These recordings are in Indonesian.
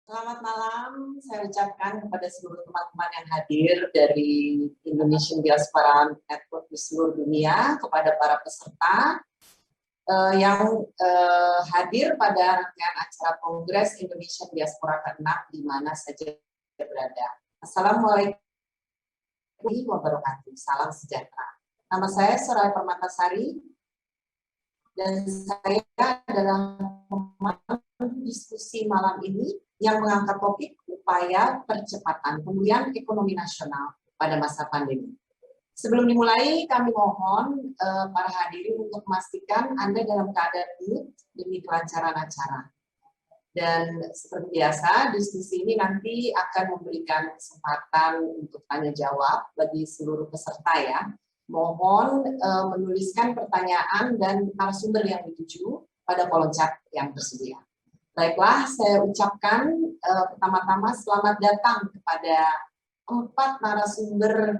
Selamat malam, saya ucapkan kepada seluruh teman-teman yang hadir dari Indonesian Diaspora Network di seluruh dunia, kepada para peserta yang hadir pada rangkaian acara Kongres Indonesian Diaspora ke-6 di mana saja berada. Assalamualaikum warahmatullahi wabarakatuh, salam sejahtera. Nama saya Soraya Permatasari dan saya adalah pemandu diskusi malam ini yang mengangkat topik upaya percepatan pemulihan ekonomi nasional pada masa pandemi. Sebelum dimulai, kami mohon para hadirin untuk memastikan Anda dalam keadaan mute demi kelancaran acara. Dan seperti biasa, diskusi ini nanti akan memberikan kesempatan untuk tanya jawab bagi seluruh peserta ya. Mohon menuliskan pertanyaan dan narasumber yang dituju pada kolom chat yang tersedia. Baiklah, saya ucapkan pertama-tama selamat datang kepada 4 narasumber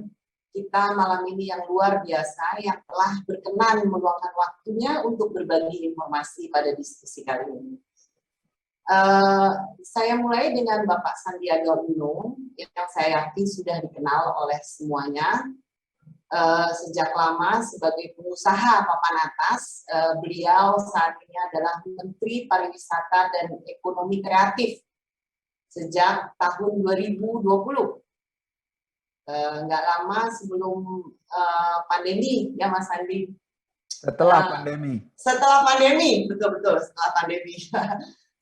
kita malam ini yang luar biasa, yang telah berkenan meluangkan waktunya untuk berbagi informasi pada diskusi kali ini. Saya mulai dengan Bapak Sandiaga Uno, yang saya yakin sudah dikenal oleh semuanya. Sejak lama sebagai pengusaha papan atas, beliau saat ini adalah Menteri Pariwisata dan Ekonomi Kreatif sejak tahun 2020. Nggak lama sebelum pandemi ya Mas Andi. Setelah pandemi. Setelah pandemi, betul-betul setelah pandemi.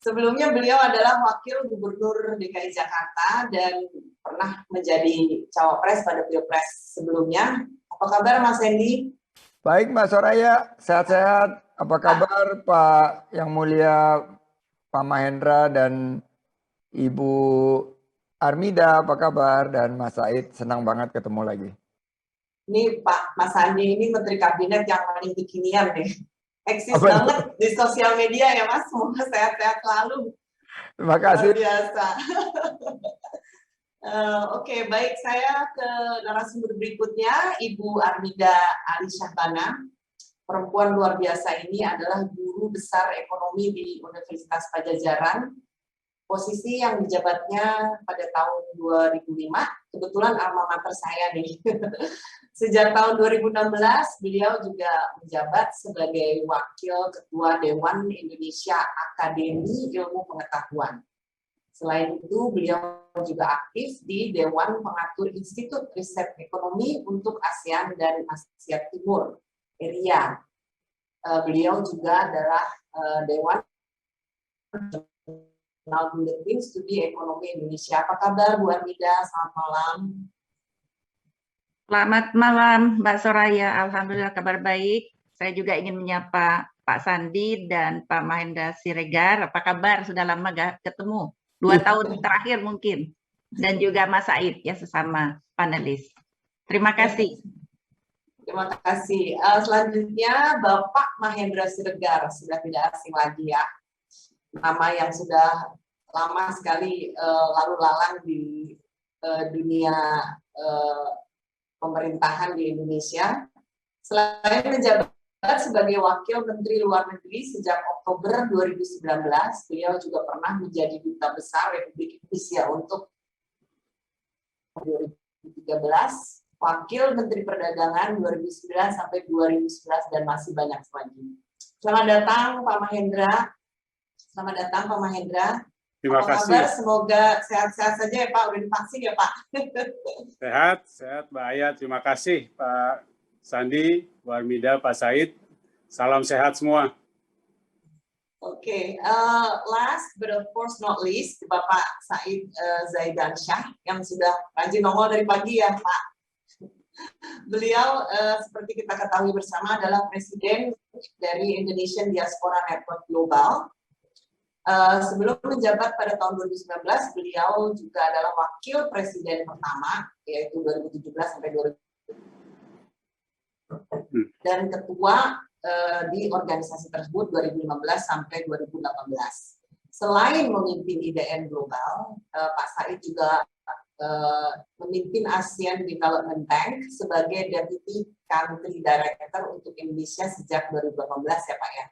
Sebelumnya beliau adalah Wakil Gubernur DKI Jakarta dan pernah menjadi cawapres pada Pilpres sebelumnya. Apa kabar Mas Hendy? Baik Mbak Soraya, sehat-sehat. Apa kabar Pak Yang Mulia Pak Mahendra dan Ibu Armida, apa kabar? Dan Mas Said, senang banget ketemu lagi. Ini Pak Mas Andi ini Menteri Kabinet yang paling kekinian nih. Eksis banget di sosial media ya Mas, semoga sehat-sehat selalu. Terima kasih. Luar biasa. Oke, baik, saya ke narasumber berikutnya, Ibu Armida Ali Syahbana. Perempuan luar biasa ini adalah guru besar ekonomi di Universitas Padjadjaran. Posisi yang dijabatnya pada tahun 2005, kebetulan alma mater saya nih. Sejak tahun 2016, beliau juga menjabat sebagai Wakil Ketua Dewan Indonesia Akademi Ilmu Pengetahuan. Selain itu, beliau juga aktif di Dewan Pengatur Institut Riset Ekonomi untuk ASEAN dan Asia Timur, ERIA. Beliau juga adalah Dewan Buletin Studi Ekonomi Indonesia. Apa kabar Bu Armida? Selamat malam. Selamat malam Mbak Soraya, alhamdulillah kabar baik. Saya juga ingin menyapa Pak Sandi dan Pak Mahendra Siregar. Apa kabar? Sudah lama gak ketemu. 2 tahun terakhir mungkin. Dan juga Mas Said ya, sesama panelis. Terima kasih. Terima kasih. Selanjutnya Bapak Mahendra Siregar, sudah tidak asing lagi ya. Nama yang sudah lama sekali lalu lalang di dunia pemerintahan di Indonesia. Selain menjabat sebagai Wakil Menteri Luar Negeri sejak Oktober 2019, beliau juga pernah menjadi Duta Besar Republik Indonesia untuk 2013, Wakil Menteri Perdagangan 2009 sampai 2011 dan masih banyak lagi. Selamat datang Pak Mahendra. Selamat datang Pak Mahendra. Terima kasih. Kabar? Semoga sehat-sehat saja ya Pak. Udah divaksin ya Pak? Sehat Mbak Aya. Terima kasih Pak Sandi, Bu Armida, Pak Said. Salam sehat semua. Oke, last but of course not least, Bapak Said Zaidansyah yang sudah rajin nongol dari pagi ya Pak. Beliau seperti kita ketahui bersama adalah Presiden dari Indonesian Diaspora Network Global. Sebelum menjabat pada tahun 2019, beliau juga adalah Wakil Presiden pertama, yaitu 2017 sampai 2020. Dan ketua di organisasi tersebut 2015 sampai 2018. Selain memimpin IDN Global, Pak Said juga memimpin ASEAN Development Bank sebagai Deputy Country Director untuk Indonesia sejak 2018 ya Pak ya.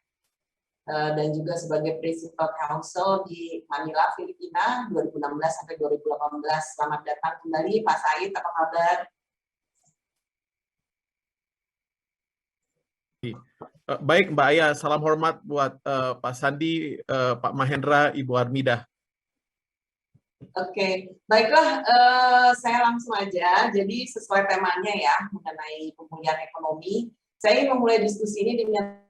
dan juga sebagai Principal Counsel di Manila, Filipina 2016 sampai 2018. Selamat datang kembali Pak Said, apa kabar? Baik Mbak Aya, salam hormat buat Pak Sandi, Pak Mahendra, Ibu Armida. Oke, baiklah, saya langsung aja. Jadi sesuai temanya ya, mengenai pemulihan ekonomi, saya ingin memulai diskusi ini dengan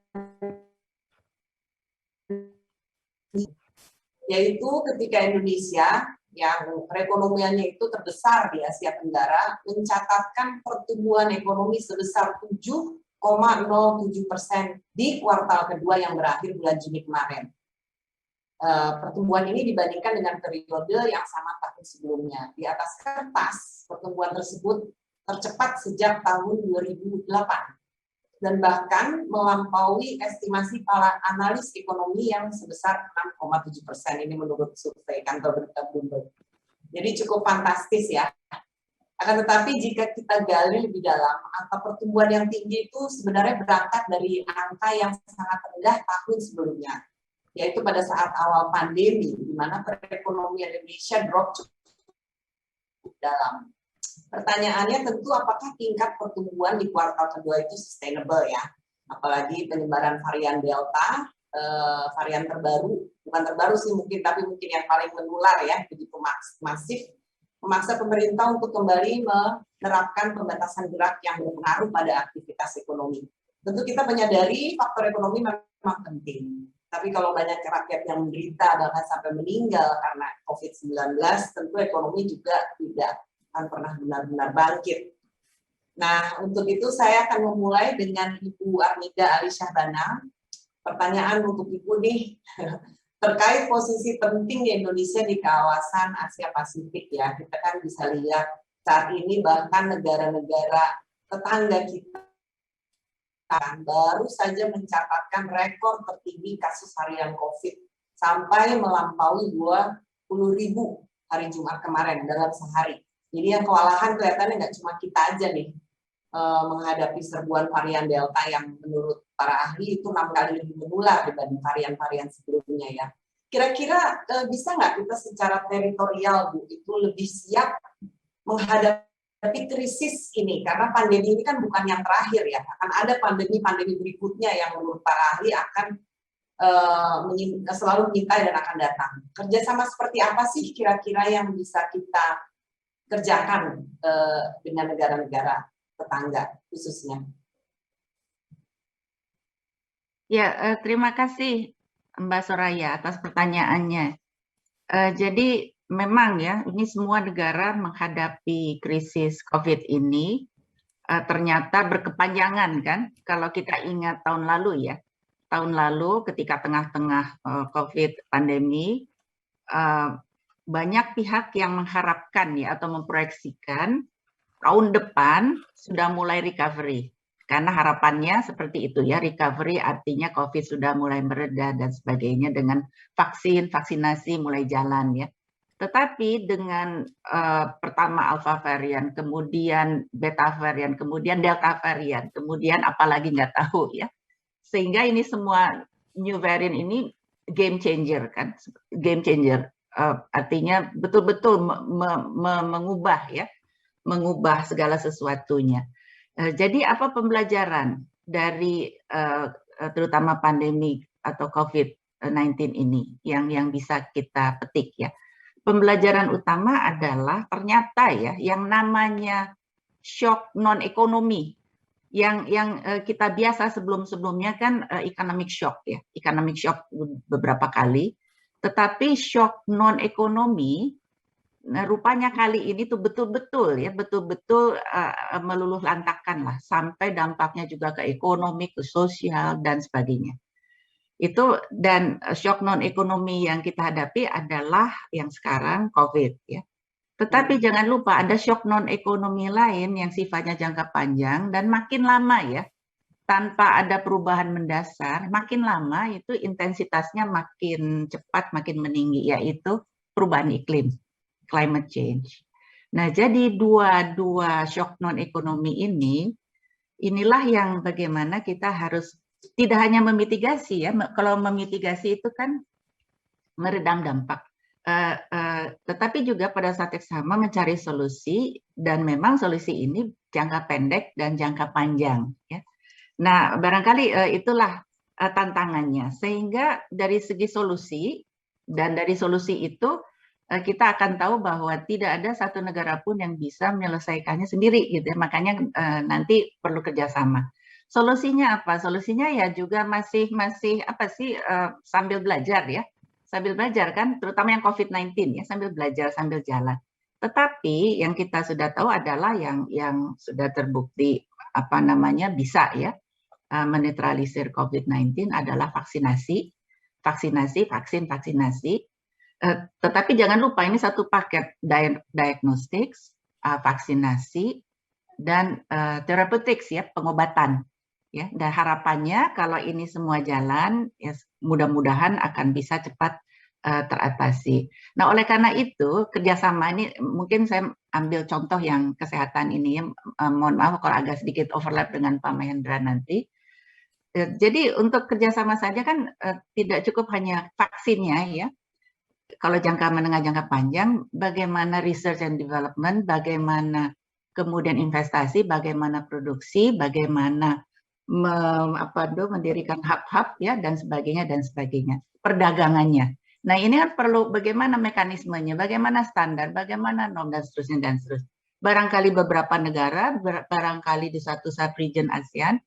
yaitu ketika Indonesia yang perekonomiannya itu terbesar di Asia Tenggara mencatatkan pertumbuhan ekonomi sebesar 7,07% di kuartal kedua yang berakhir bulan Juni kemarin. Pertumbuhan ini dibandingkan dengan periode yang sama tahun sebelumnya. Di atas kertas, pertumbuhan tersebut tercepat sejak tahun 2008 dan bahkan melampaui estimasi para analis ekonomi yang sebesar 6,7%. Ini menurut survei kantor berita Bloomberg. Jadi cukup fantastis ya. Akan tetapi jika kita gali lebih dalam, angka pertumbuhan yang tinggi itu sebenarnya berangkat dari angka yang sangat rendah tahun sebelumnya, yaitu pada saat awal pandemi, di mana perekonomian Indonesia drop cukup dalam. Pertanyaannya tentu apakah tingkat pertumbuhan di kuartal kedua itu sustainable ya, apalagi penyebaran varian Delta, varian terbaru, bukan terbaru sih mungkin, tapi mungkin yang paling menular ya, begitu masif, memaksa pemerintah untuk kembali menerapkan pembatasan gerak yang berpengaruh pada aktivitas ekonomi. Tentu kita menyadari faktor ekonomi memang penting, tapi kalau banyak rakyat yang menderita bahkan sampai meninggal karena COVID-19, tentu ekonomi juga tidak akan pernah benar-benar bangkit. Nah, untuk itu saya akan memulai dengan Ibu Armida Ali Syahbana. Pertanyaan untuk Ibu nih, terkait posisi penting di Indonesia di kawasan Asia Pasifik ya. Kita kan bisa lihat saat ini bahkan negara-negara tetangga kita baru saja mencatatkan rekor tertinggi kasus harian COVID sampai melampaui 20.000 hari Jumat kemarin dalam sehari. Jadi yang kewalahan kelihatannya nggak cuma kita aja nih menghadapi serbuan varian Delta yang menurut para ahli itu 6 kali lebih menular dibanding varian-varian sebelumnya ya. Kira-kira bisa nggak kita secara teritorial Bu itu lebih siap menghadapi krisis ini, karena pandemi ini kan bukan yang terakhir ya, akan ada pandemi-pandemi berikutnya yang menurut para ahli akan selalu mengintai dan akan datang. Kerjasama seperti apa sih kira-kira yang bisa kita kerjakan dengan negara-negara tetangga khususnya? Ya, terima kasih Mbak Soraya atas pertanyaannya. Jadi memang ya, ini semua negara menghadapi krisis COVID ini ternyata berkepanjangan kan. Kalau kita ingat tahun lalu ya, tahun lalu ketika tengah-tengah COVID pandemi, banyak pihak yang mengharapkan ya atau memproyeksikan tahun depan sudah mulai recovery. Karena harapannya seperti itu ya, recovery artinya COVID sudah mulai mereda dan sebagainya dengan vaksinasi mulai jalan ya. Tetapi dengan pertama alpha varian, kemudian beta varian, kemudian delta varian, kemudian apalagi nggak tahu ya. Sehingga ini semua new variant ini game changer kan, game changer. Artinya betul-betul mengubah ya, mengubah segala sesuatunya. Jadi apa pembelajaran dari terutama pandemi atau COVID-19 ini yang bisa kita petik ya? Pembelajaran utama adalah ternyata ya yang namanya shock non ekonomi yang kita biasa sebelumnya kan economic shock ya, economic shock beberapa kali. Tetapi shock non ekonomi, rupanya kali ini tuh betul-betul meluluh lantakkan lah, sampai dampaknya juga ke ekonomi, ke sosial dan sebagainya. Itu dan shock non ekonomi yang kita hadapi adalah yang sekarang COVID ya. Tetapi jangan lupa ada shock non ekonomi lain yang sifatnya jangka panjang dan makin lama ya. Tanpa ada perubahan mendasar, makin lama itu intensitasnya makin cepat, makin meninggi, yaitu perubahan iklim, climate change. Nah, jadi dua shock non-ekonomi inilah yang bagaimana kita harus tidak hanya memitigasi ya, kalau memitigasi itu kan meredam dampak, tetapi juga pada saat yang sama mencari solusi, dan memang solusi ini jangka pendek dan jangka panjang ya. Nah, barangkali itulah tantangannya, sehingga dari segi solusi, dan dari solusi itu kita akan tahu bahwa tidak ada satu negara pun yang bisa menyelesaikannya sendiri gitu ya, makanya nanti perlu kerjasama. Solusinya apa? Solusinya ya juga masih apa sih, sambil belajar ya, sambil belajar kan, terutama yang COVID-19 ya, sambil belajar sambil jalan. Tetapi yang kita sudah tahu adalah yang sudah terbukti apa namanya bisa ya menetralisir COVID-19 adalah vaksinasi, vaksinasi. Tetapi jangan lupa ini satu paket, diagnostics, vaksinasi, dan therapeutics ya, pengobatan. Ya, dan harapannya kalau ini semua jalan, ya mudah-mudahan akan bisa cepat teratasi. Nah, oleh karena itu kerjasama ini, mungkin saya ambil contoh yang kesehatan ini ya, mohon maaf kalau agak sedikit overlap dengan Pak Mahendra nanti. Jadi untuk kerjasama saja kan tidak cukup hanya vaksinnya ya. Kalau jangka menengah, jangka panjang, bagaimana research and development, bagaimana kemudian investasi, bagaimana produksi, bagaimana mendirikan hub-hub ya dan sebagainya, perdagangannya. Nah, ini kan perlu bagaimana mekanismenya, bagaimana standar, bagaimana norm, dan seterusnya. Barangkali beberapa negara, barangkali di satu subregion ASEAN,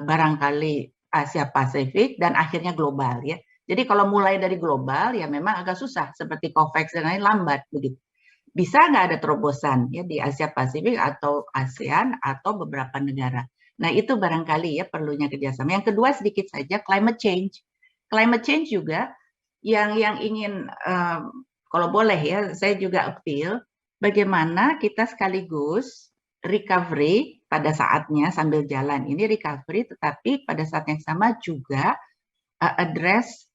barangkali Asia Pasifik, dan akhirnya global ya. Jadi kalau mulai dari global ya memang agak susah, seperti COVAX dan lain lambat begitu. Bisa nggak ada terobosan ya di Asia Pasifik atau ASEAN atau beberapa negara. Nah, itu barangkali ya perlunya kerjasama. Yang kedua sedikit saja, climate change. Climate change juga yang ingin, kalau boleh ya, saya juga appeal, bagaimana kita sekaligus recovery pada saatnya sambil jalan. Ini recovery, tetapi pada saat yang sama juga address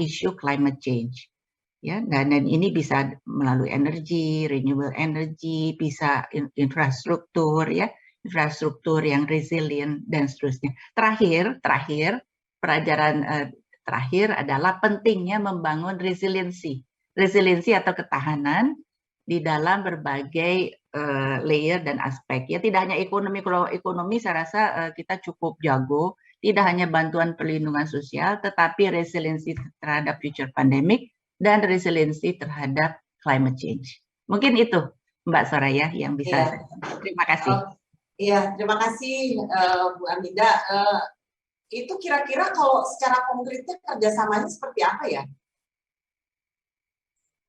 isu climate change. Ya, dan ini bisa melalui energi, renewable energy, bisa infrastruktur ya, infrastruktur yang resilient dan seterusnya. Terakhir pelajaran terakhir adalah pentingnya membangun resiliensi atau ketahanan di dalam berbagai layer dan aspek ya, tidak hanya ekonomi. Kalau ekonomi saya rasa kita cukup jago, tidak hanya bantuan perlindungan sosial, tetapi resiliensi terhadap future pandemic dan resiliensi terhadap climate change. Mungkin itu Mbak Soraya yang bisa. Terima kasih. Iya, terima kasih Bu Armida. Itu kira-kira kalau secara konkretnya kerjasamanya seperti apa ya?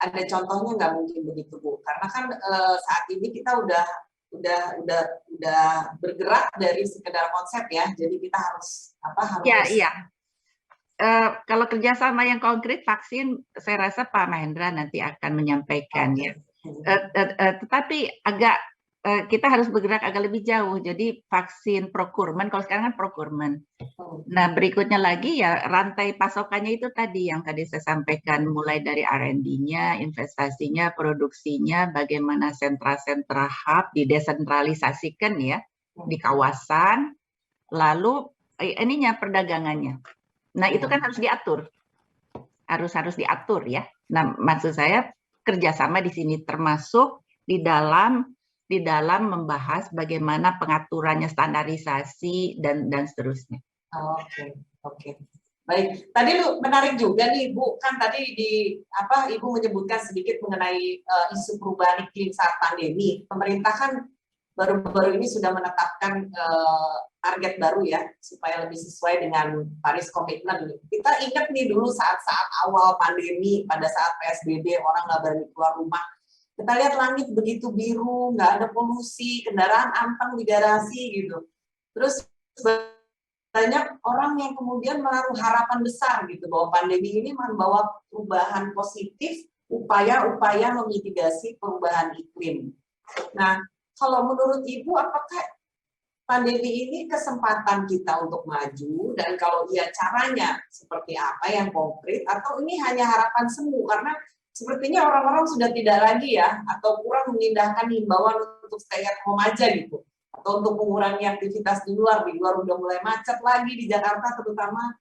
Ada contohnya nggak mungkin begitu Bu? Karena kan saat ini kita udah bergerak dari sekedar konsep ya. Jadi kita harus Iya. Kalau kerjasama yang konkret vaksin, saya rasa Pak Mahendra nanti akan menyampaikan ya. Tetapi kita harus bergerak agak lebih jauh. Jadi vaksin procurement, kalau sekarang kan procurement. Nah, berikutnya lagi ya rantai pasokannya itu tadi yang tadi saya sampaikan, mulai dari R&D-nya, investasinya, produksinya, bagaimana sentra-sentra hub didesentralisasikan ya di kawasan, lalu ininya perdagangannya. Nah, itu kan harus diatur. Harus diatur ya. Nah, maksud saya kerjasama di sini termasuk di dalam membahas bagaimana pengaturannya, standarisasi dan seterusnya. Oke. Baik. Tadi menarik juga nih Bu, kan tadi Ibu menyebutkan sedikit mengenai isu perubahan iklim saat pandemi. Pemerintah kan baru-baru ini sudah menetapkan target baru ya, supaya lebih sesuai dengan Paris Commitment. Kita ingat nih dulu saat-saat awal pandemi, pada saat PSBB, orang nggak berani keluar rumah. Kita lihat langit begitu biru, nggak ada polusi, kendaraan anteng di garasi gitu. Terus banyak orang yang kemudian menaruh harapan besar gitu, bahwa pandemi ini membawa perubahan positif, upaya-upaya memitigasi perubahan iklim. Nah, kalau menurut Ibu, apakah pandemi ini kesempatan kita untuk maju, dan kalau iya caranya seperti apa yang konkret, atau ini hanya harapan semu? Karena sepertinya orang-orang sudah tidak lagi ya, atau kurang mengindahkan himbauan untuk stay at home aja gitu. atau untuk mengurangi aktivitas di luar udah mulai macet lagi di Jakarta terutama.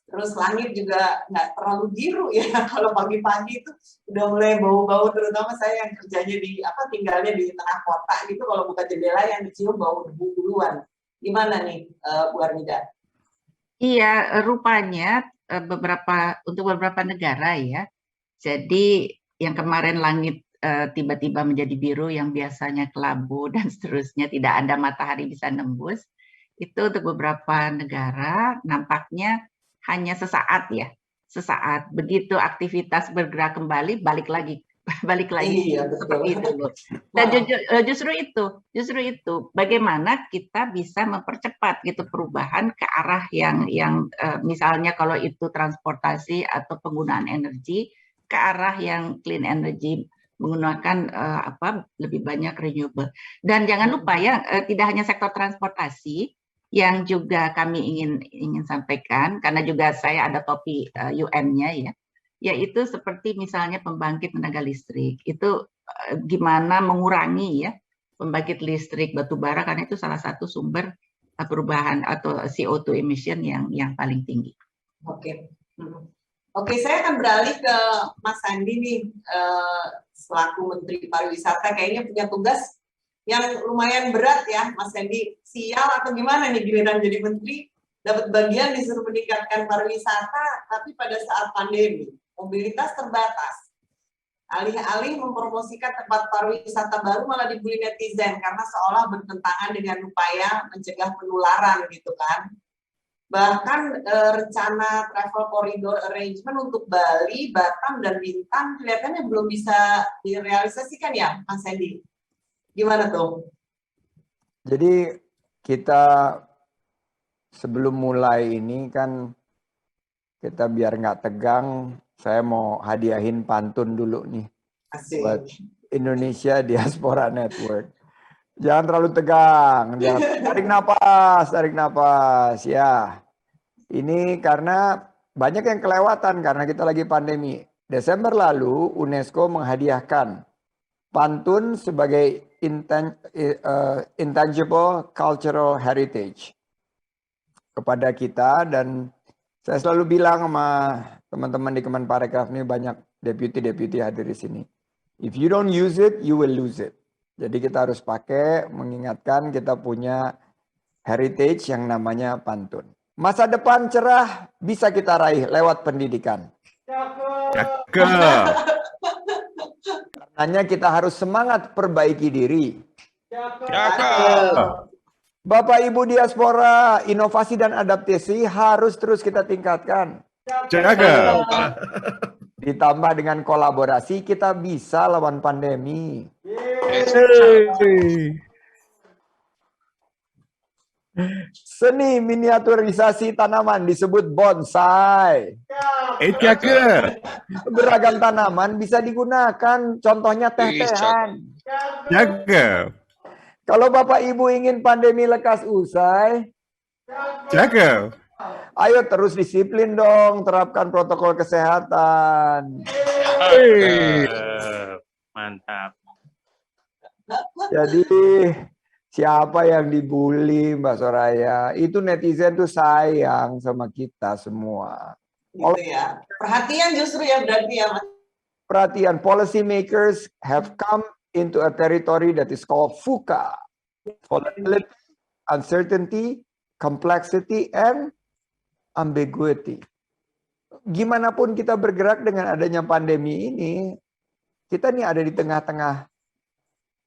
Terus langit juga nggak terlalu biru ya, kalau pagi-pagi itu udah mulai bau-bau, terutama saya yang kerjanya tinggalnya di tengah kota gitu, kalau buka jendela yang dicium bau debu duluan. Gimana nih Bu Armida? Iya, rupanya untuk beberapa negara ya. Jadi yang kemarin langit tiba-tiba menjadi biru, yang biasanya kelabu dan seterusnya, tidak ada matahari bisa nembus, itu untuk beberapa negara nampaknya hanya sesaat ya, sesaat. Begitu aktivitas bergerak kembali, balik lagi Iya, betul. seperti itu loh. Dan justru itu bagaimana kita bisa mempercepat gitu perubahan ke arah yang misalnya kalau itu transportasi atau penggunaan energi ke arah yang clean energy, menggunakan lebih banyak renewable. Dan jangan lupa ya, tidak hanya sektor transportasi yang juga kami ingin sampaikan, karena juga saya ada topi UN-nya ya, yaitu seperti misalnya pembangkit tenaga listrik. Itu gimana mengurangi ya pembangkit listrik batu bara, karena itu salah satu sumber perubahan atau CO2 emission yang paling tinggi. Oke. Oke, saya akan beralih ke Mas Sandi nih, selaku Menteri Pariwisata, kayaknya punya tugas yang lumayan berat ya, Mas Sandi. Sial atau gimana nih giliran jadi Menteri, dapat bagian disuruh meningkatkan pariwisata, tapi pada saat pandemi, mobilitas terbatas. Alih-alih mempromosikan tempat pariwisata baru malah dibully netizen karena seolah bertentangan dengan upaya mencegah penularan gitu kan. Bahkan rencana travel corridor arrangement untuk Bali, Batam, dan Bintan kelihatannya belum bisa direalisasikan ya, Mas Sandy? Gimana tuh? Jadi kita sebelum mulai ini kan kita biar nggak tegang, saya mau hadiahin pantun dulu nih. Asik. Buat Indonesia Diaspora Network. Jangan terlalu tegang, jangan tarik napas ya. Ini karena banyak yang kelewatan karena kita lagi pandemi. Desember lalu UNESCO menghadiahkan pantun sebagai intangible cultural heritage kepada kita, dan saya selalu bilang sama teman-teman di Kemenparekraf ini, banyak deputi hadir di sini. If you don't use it, you will lose it. Jadi kita harus pakai, mengingatkan kita punya heritage yang namanya pantun. Masa depan cerah bisa kita raih lewat pendidikan. Karenanya kita harus semangat perbaiki diri. Bapak Ibu diaspora, inovasi dan adaptasi harus terus kita tingkatkan. Ditambah dengan kolaborasi, kita bisa lawan pandemi. Seni miniaturisasi tanaman disebut bonsai. Beragam tanaman bisa digunakan, contohnya teh-tehan. Kalau Bapak Ibu ingin pandemi lekas usai, ayo terus disiplin dong, terapkan protokol kesehatan. Mantap. Jadi siapa yang dibully, Mbak Soraya? Itu netizen tuh sayang sama kita semua. Gitu ya. Perhatian justru ya berarti ya, Mas. Perhatian, policy makers have come into a territory that is called VUCA. Volatility, uncertainty, complexity, and ambiguity. Gimana pun kita bergerak dengan adanya pandemi ini, kita nih ada di tengah-tengah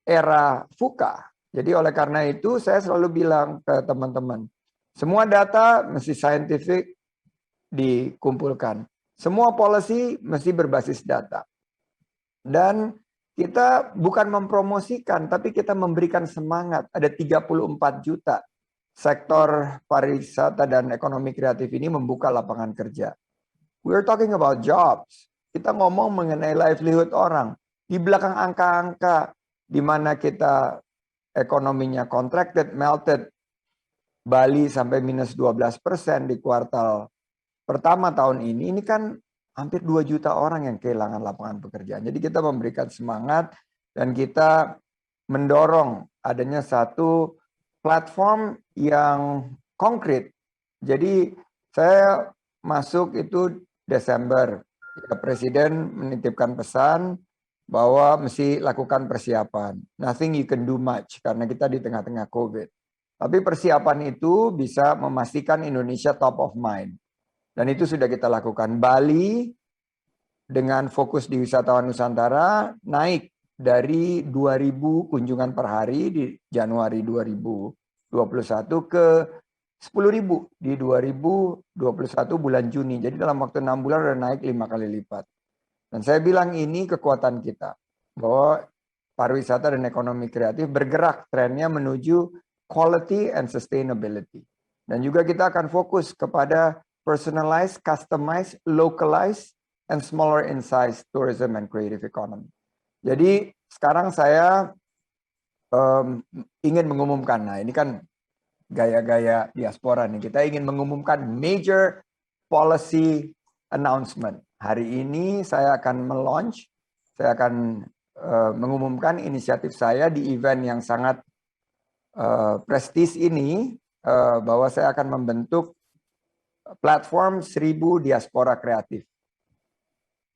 era VUCA. Jadi oleh karena itu saya selalu bilang ke teman-teman, semua data mesti scientific dikumpulkan. Semua policy mesti berbasis data. Dan kita bukan mempromosikan, tapi kita memberikan semangat. Ada 34 juta sektor pariwisata dan ekonomi kreatif ini membuka lapangan kerja. We're talking about jobs. Kita ngomong mengenai livelihood orang. Di belakang angka-angka di mana kita ekonominya contracted, melted, Bali sampai minus 12% di kuartal pertama tahun ini kan hampir 2 juta orang yang kehilangan lapangan pekerjaan. Jadi kita memberikan semangat dan kita mendorong adanya satu platform yang konkret. Jadi saya masuk itu Desember. Ya, Presiden menitipkan pesan bahwa mesti lakukan persiapan. Nothing you can do much karena kita di tengah-tengah COVID. Tapi persiapan itu bisa memastikan Indonesia top of mind. Dan itu sudah kita lakukan. Bali dengan fokus di wisatawan Nusantara naik dari 2.000 kunjungan per hari di Januari 2021 ke 10.000 di 2021 bulan Juni. Jadi dalam waktu 6 bulan sudah naik 5 kali lipat. Dan saya bilang ini kekuatan kita, bahwa pariwisata dan ekonomi kreatif bergerak trennya menuju quality and sustainability. Dan juga kita akan fokus kepada personalized, customized, localized, and smaller in size tourism and creative economy. Jadi sekarang saya ingin mengumumkan, nah ini kan gaya-gaya diaspora nih, kita ingin mengumumkan major policy announcement. Hari ini saya akan melaunch, saya akan mengumumkan inisiatif saya di event yang sangat prestis ini, bahwa saya akan membentuk platform 1000 diaspora kreatif.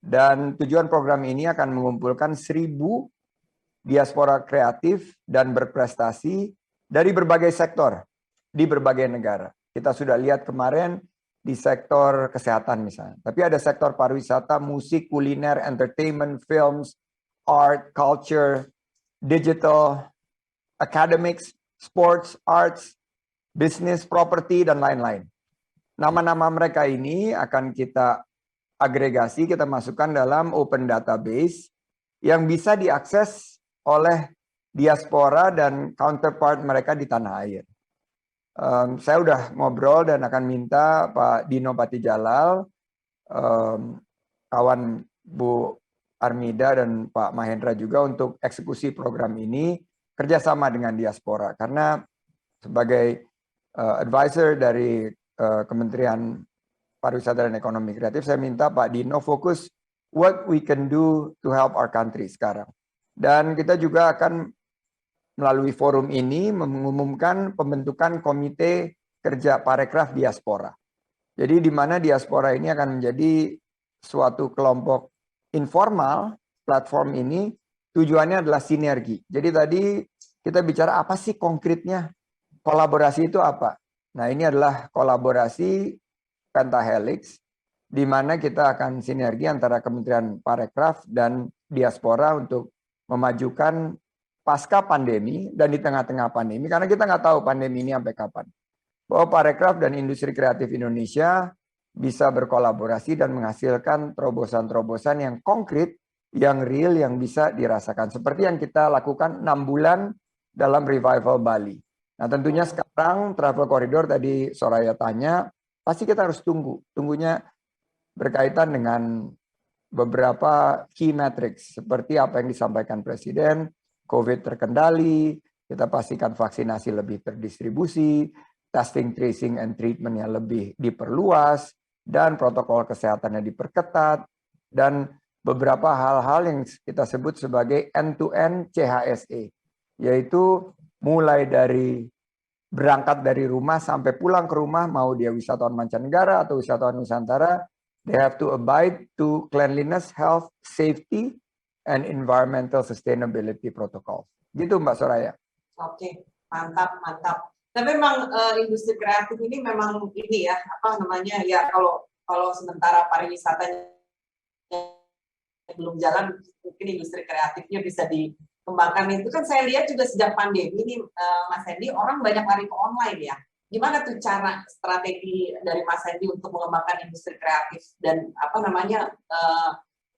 Dan tujuan program ini akan mengumpulkan 1000 diaspora kreatif dan berprestasi dari berbagai sektor di berbagai negara. Kita sudah lihat kemarin di sektor kesehatan misalnya. Tapi ada sektor pariwisata, musik, kuliner, entertainment, films, art, culture, digital, academics, sports, arts, business, property, dan lain-lain. Nama-nama mereka ini akan kita agregasi, kita masukkan dalam open database yang bisa diakses oleh diaspora dan counterpart mereka di tanah air. Saya udah ngobrol dan akan minta Pak Dino Patijalal, kawan Bu Armida dan Pak Mahendra juga untuk eksekusi program ini kerjasama dengan diaspora. Karena sebagai advisor dari Kementerian Pariwisata dan Ekonomi Kreatif, saya minta Pak Dino fokus what we can do to help our country sekarang. Dan kita juga akan melalui forum ini mengumumkan pembentukan komite kerja parekraf diaspora. Jadi di mana diaspora ini akan menjadi suatu kelompok informal, platform ini tujuannya adalah sinergi. Jadi tadi kita bicara apa sih konkretnya? Kolaborasi itu apa? Nah ini adalah kolaborasi Pentahelix, di mana kita akan sinergi antara Kementerian Parekraf dan diaspora untuk memajukan pasca pandemi dan di tengah-tengah pandemi, karena kita nggak tahu pandemi ini sampai kapan. Bahwa Parekraf dan industri kreatif Indonesia bisa berkolaborasi dan menghasilkan terobosan-terobosan yang konkret, yang real, yang bisa dirasakan. Seperti yang kita lakukan 6 bulan dalam Revival Bali. Nah tentunya sekarang Travel Corridor tadi Soraya tanya, pasti kita harus tunggu. Tunggunya berkaitan dengan beberapa key metrics, seperti apa yang disampaikan Presiden, COVID terkendali, kita pastikan vaksinasi lebih terdistribusi, testing, tracing, and treatment-nya lebih diperluas, dan protokol kesehatannya diperketat, dan beberapa hal-hal yang kita sebut sebagai end-to-end CHSE, yaitu mulai dari berangkat dari rumah sampai pulang ke rumah, mau dia wisatawan mancanegara atau wisatawan Nusantara, they have to abide to cleanliness, health, safety, and environmental sustainability protocol. Gitu Mbak Soraya. Oke, mantap, mantap. Tapi memang industri kreatif ini memang ini ya, apa namanya ya, kalau sementara pariwisatanya belum jalan, mungkin industri kreatifnya bisa dikembangkan. Itu kan saya lihat juga sejak pandemi ini, Mas Hendy, orang banyak lari ke online ya. Gimana tuh cara strategi dari Mas Hendy untuk mengembangkan industri kreatif dan apa namanya,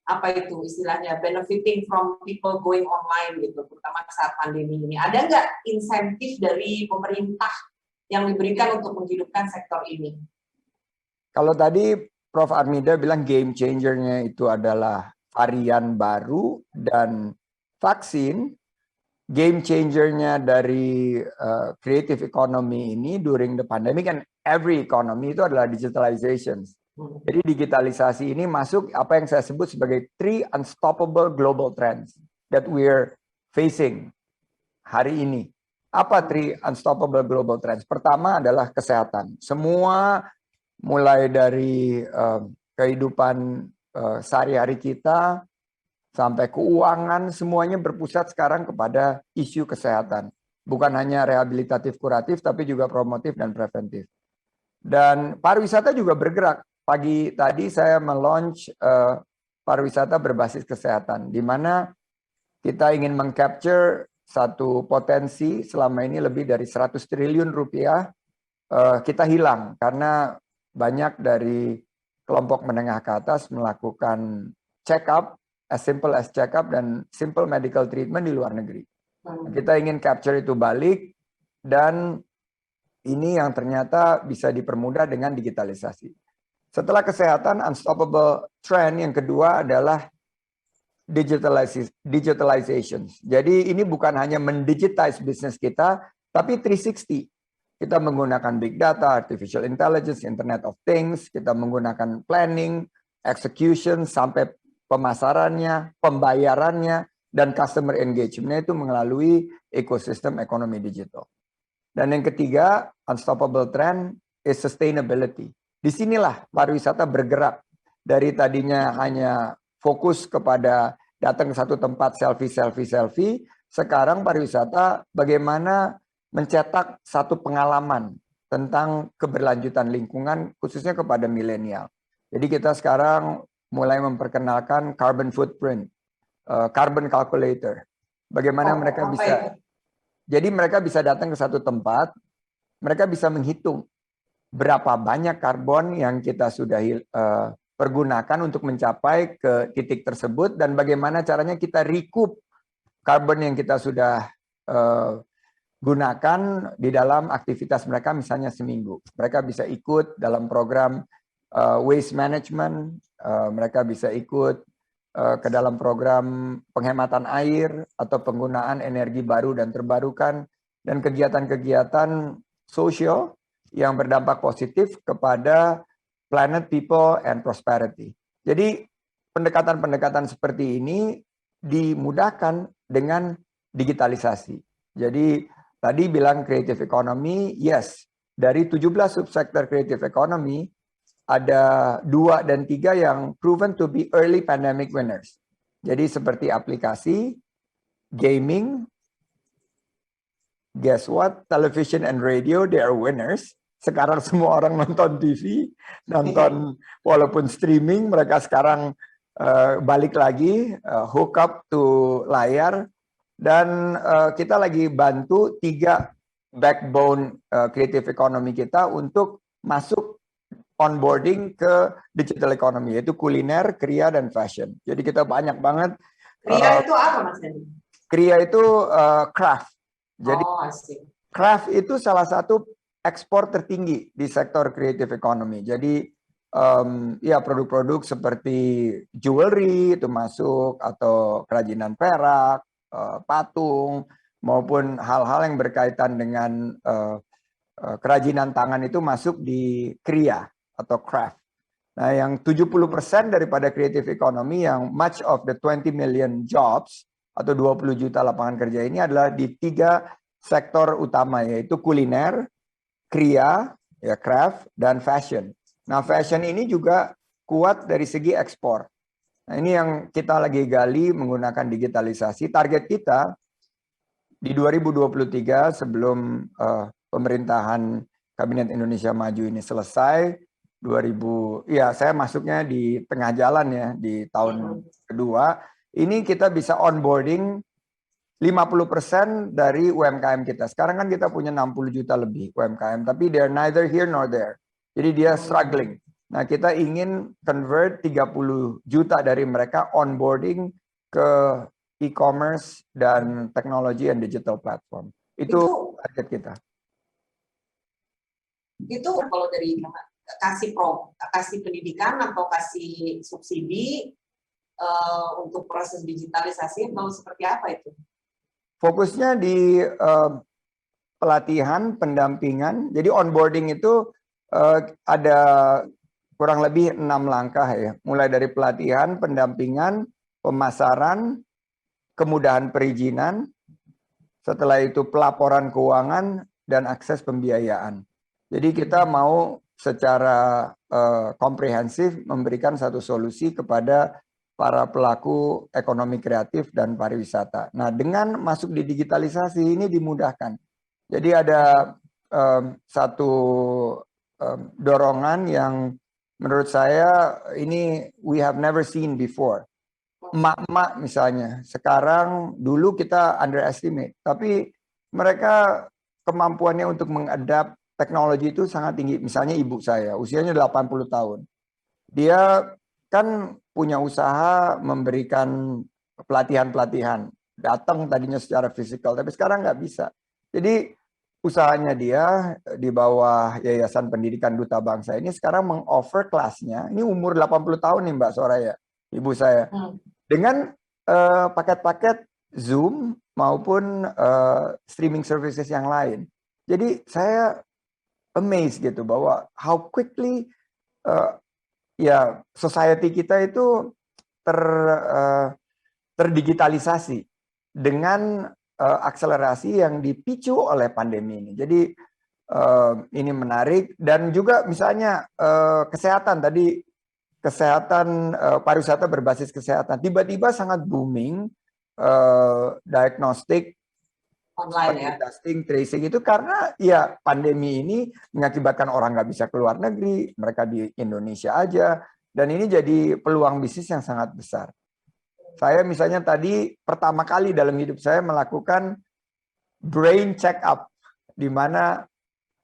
apa itu istilahnya, benefiting from people going online gitu, terutama saat pandemi ini. Ada nggak insentif dari pemerintah yang diberikan untuk menghidupkan sektor ini? Kalau tadi Prof. Armida bilang game changer-nya itu adalah varian baru dan vaksin, game changer-nya dari creative economy ini during the pandemic and every economy itu adalah digitalization. Jadi digitalisasi ini masuk apa yang saya sebut sebagai 3 unstoppable global trends that we're facing hari ini. Apa three unstoppable global trends? Pertama adalah kesehatan. Semua mulai dari kehidupan sehari-hari kita sampai keuangan, semuanya berpusat sekarang kepada isu kesehatan. Bukan hanya rehabilitatif kuratif, tapi juga promotif dan preventif. Dan pariwisata juga bergerak. Pagi tadi saya meluncur pariwisata berbasis kesehatan, di mana kita ingin mengcapture satu potensi selama ini lebih dari 100 triliun rupiah kita hilang karena banyak dari kelompok menengah ke atas melakukan check up, as simple as check up dan simple medical treatment di luar negeri. Kita ingin capture itu balik, dan ini yang ternyata bisa dipermudah dengan digitalisasi. Setelah kesehatan, unstoppable trend yang kedua adalah digitalization. Jadi ini bukan hanya mendigitize bisnis kita, tapi 360. Kita menggunakan big data, artificial intelligence, Internet of Things, kita menggunakan planning, execution, sampai pemasarannya, pembayarannya, dan customer engagement-nya itu melalui ekosistem ekonomi digital. Dan yang ketiga, unstoppable trend is sustainability. Disinilah pariwisata bergerak. Dari tadinya hanya fokus kepada datang ke satu tempat selfie, sekarang pariwisata bagaimana mencetak satu pengalaman tentang keberlanjutan lingkungan, khususnya kepada milenial. Jadi kita sekarang mulai memperkenalkan carbon footprint, carbon calculator. Bagaimana mereka bisa, jadi mereka bisa datang ke satu tempat, mereka bisa menghitung berapa banyak karbon yang kita sudah pergunakan untuk mencapai ke titik tersebut, dan bagaimana caranya kita recoup karbon yang kita sudah gunakan di dalam aktivitas mereka, misalnya seminggu. Mereka bisa ikut dalam program waste management, mereka bisa ikut ke dalam program penghematan air atau penggunaan energi baru dan terbarukan, dan kegiatan-kegiatan sosial yang berdampak positif kepada planet, people, and prosperity. Jadi pendekatan-pendekatan seperti ini dimudahkan dengan digitalisasi. Jadi tadi bilang creative economy, yes. Dari 17 subsektor creative economy, ada 2 dan 3 yang proven to be early pandemic winners. Jadi seperti aplikasi, gaming, guess what? Television and radio, they are winners. Sekarang semua orang nonton TV, nonton walaupun streaming, mereka sekarang balik lagi, hook up to layar, dan kita lagi bantu 3 backbone creative economy kita untuk masuk onboarding ke digital economy, yaitu kuliner, kriya, dan fashion. Jadi kita banyak banget. Kriya itu apa, Mas Hendy? Kriya itu craft. Jadi craft itu salah satu ekspor tertinggi di sektor creative economy. Jadi ya produk-produk seperti jewelry itu masuk, atau kerajinan perak, patung, maupun hal-hal yang berkaitan dengan kerajinan tangan itu masuk di kriya atau craft. Nah, yang 70% daripada creative economy, yang much of the 20 million jobs atau 20 juta lapangan kerja ini adalah di 3 sektor utama, yaitu kuliner, kriya, ya craft, dan fashion. Nah, fashion ini juga kuat dari segi ekspor. Nah, ini yang kita lagi gali menggunakan digitalisasi. Target kita di 2023 sebelum pemerintahan Kabinet Indonesia Maju ini selesai, saya masuknya di tengah jalan ya, di tahun kedua, ini kita bisa onboarding 50% dari UMKM kita. Sekarang kan kita punya 60 juta lebih UMKM, tapi they're neither here nor there. Jadi dia struggling. Nah, kita ingin convert 30 juta dari mereka onboarding ke e-commerce dan teknologi and digital platform. Itu target kita. Itu kalau dari kasih pendidikan atau kasih subsidi untuk proses digitalisasi, mau seperti apa itu? Fokusnya di pelatihan, pendampingan. Jadi onboarding itu ada kurang lebih 6 langkah ya. Mulai dari pelatihan, pendampingan, pemasaran, kemudahan perizinan, setelah itu pelaporan keuangan, dan akses pembiayaan. Jadi kita mau secara komprehensif memberikan satu solusi kepada para pelaku ekonomi kreatif dan pariwisata. Nah, dengan masuk di digitalisasi ini dimudahkan. Jadi ada satu dorongan yang menurut saya ini we have never seen before. Emak-emak misalnya, sekarang dulu kita underestimate, tapi mereka kemampuannya untuk mengadap teknologi itu sangat tinggi. Misalnya ibu saya, usianya 80 tahun. Dia kan punya usaha memberikan pelatihan-pelatihan. Datang tadinya secara fisikal, tapi sekarang nggak bisa. Jadi usahanya dia di bawah Yayasan Pendidikan Duta Bangsa ini sekarang meng-offer kelasnya. Ini umur 80 tahun nih Mbak Soraya, ibu saya. Dengan paket-paket Zoom maupun streaming services yang lain. Jadi saya amazed gitu bahwa how quickly ya society kita itu terdigitalisasi dengan akselerasi yang dipicu oleh pandemi ini. Jadi ini menarik, dan juga misalnya kesehatan tadi, kesehatan pariwisata berbasis kesehatan tiba-tiba sangat booming, diagnostik Online ya. testing, tracing itu karena ya pandemi ini mengakibatkan orang nggak bisa keluar negeri, mereka di Indonesia aja, dan ini jadi peluang bisnis yang sangat besar. Saya misalnya tadi pertama kali dalam hidup saya melakukan brain check up, di mana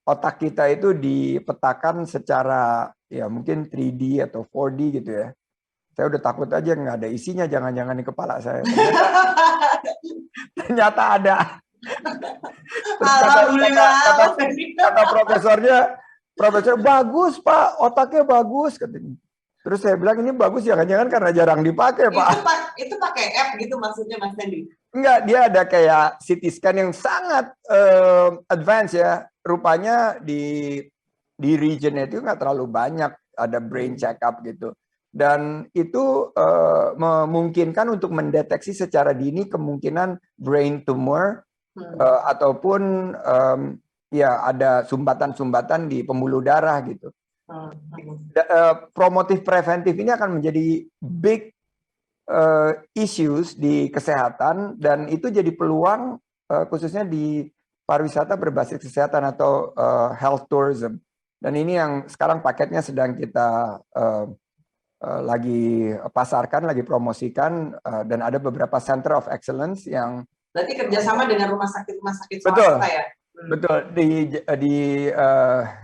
otak kita itu dipetakan secara ya mungkin 3D atau 4D gitu ya. Saya udah takut aja nggak ada isinya, jangan-jangan di kepala saya. Ternyata ada. Kata profesornya, profesor bagus Pak, otaknya bagus katanya. Terus saya bilang ini bagus jangan-jangan karena jarang dipakai Pak. Itu pakai app gitu maksudnya Mas Sandy? Enggak, dia ada kayak CT scan yang sangat advance ya. Rupanya di region itu nggak terlalu banyak ada brain check up gitu. Dan itu memungkinkan untuk mendeteksi secara dini kemungkinan brain tumor ataupun ya ada sumbatan-sumbatan di pembuluh darah gitu. Promotif preventif ini akan menjadi big issues di kesehatan, dan itu jadi peluang khususnya di pariwisata berbasis kesehatan atau health tourism. Dan ini yang sekarang paketnya sedang kita lagi pasarkan, lagi promosikan, dan ada beberapa center of excellence yang berarti kerjasama dengan rumah sakit betul, swasta ya? Betul, di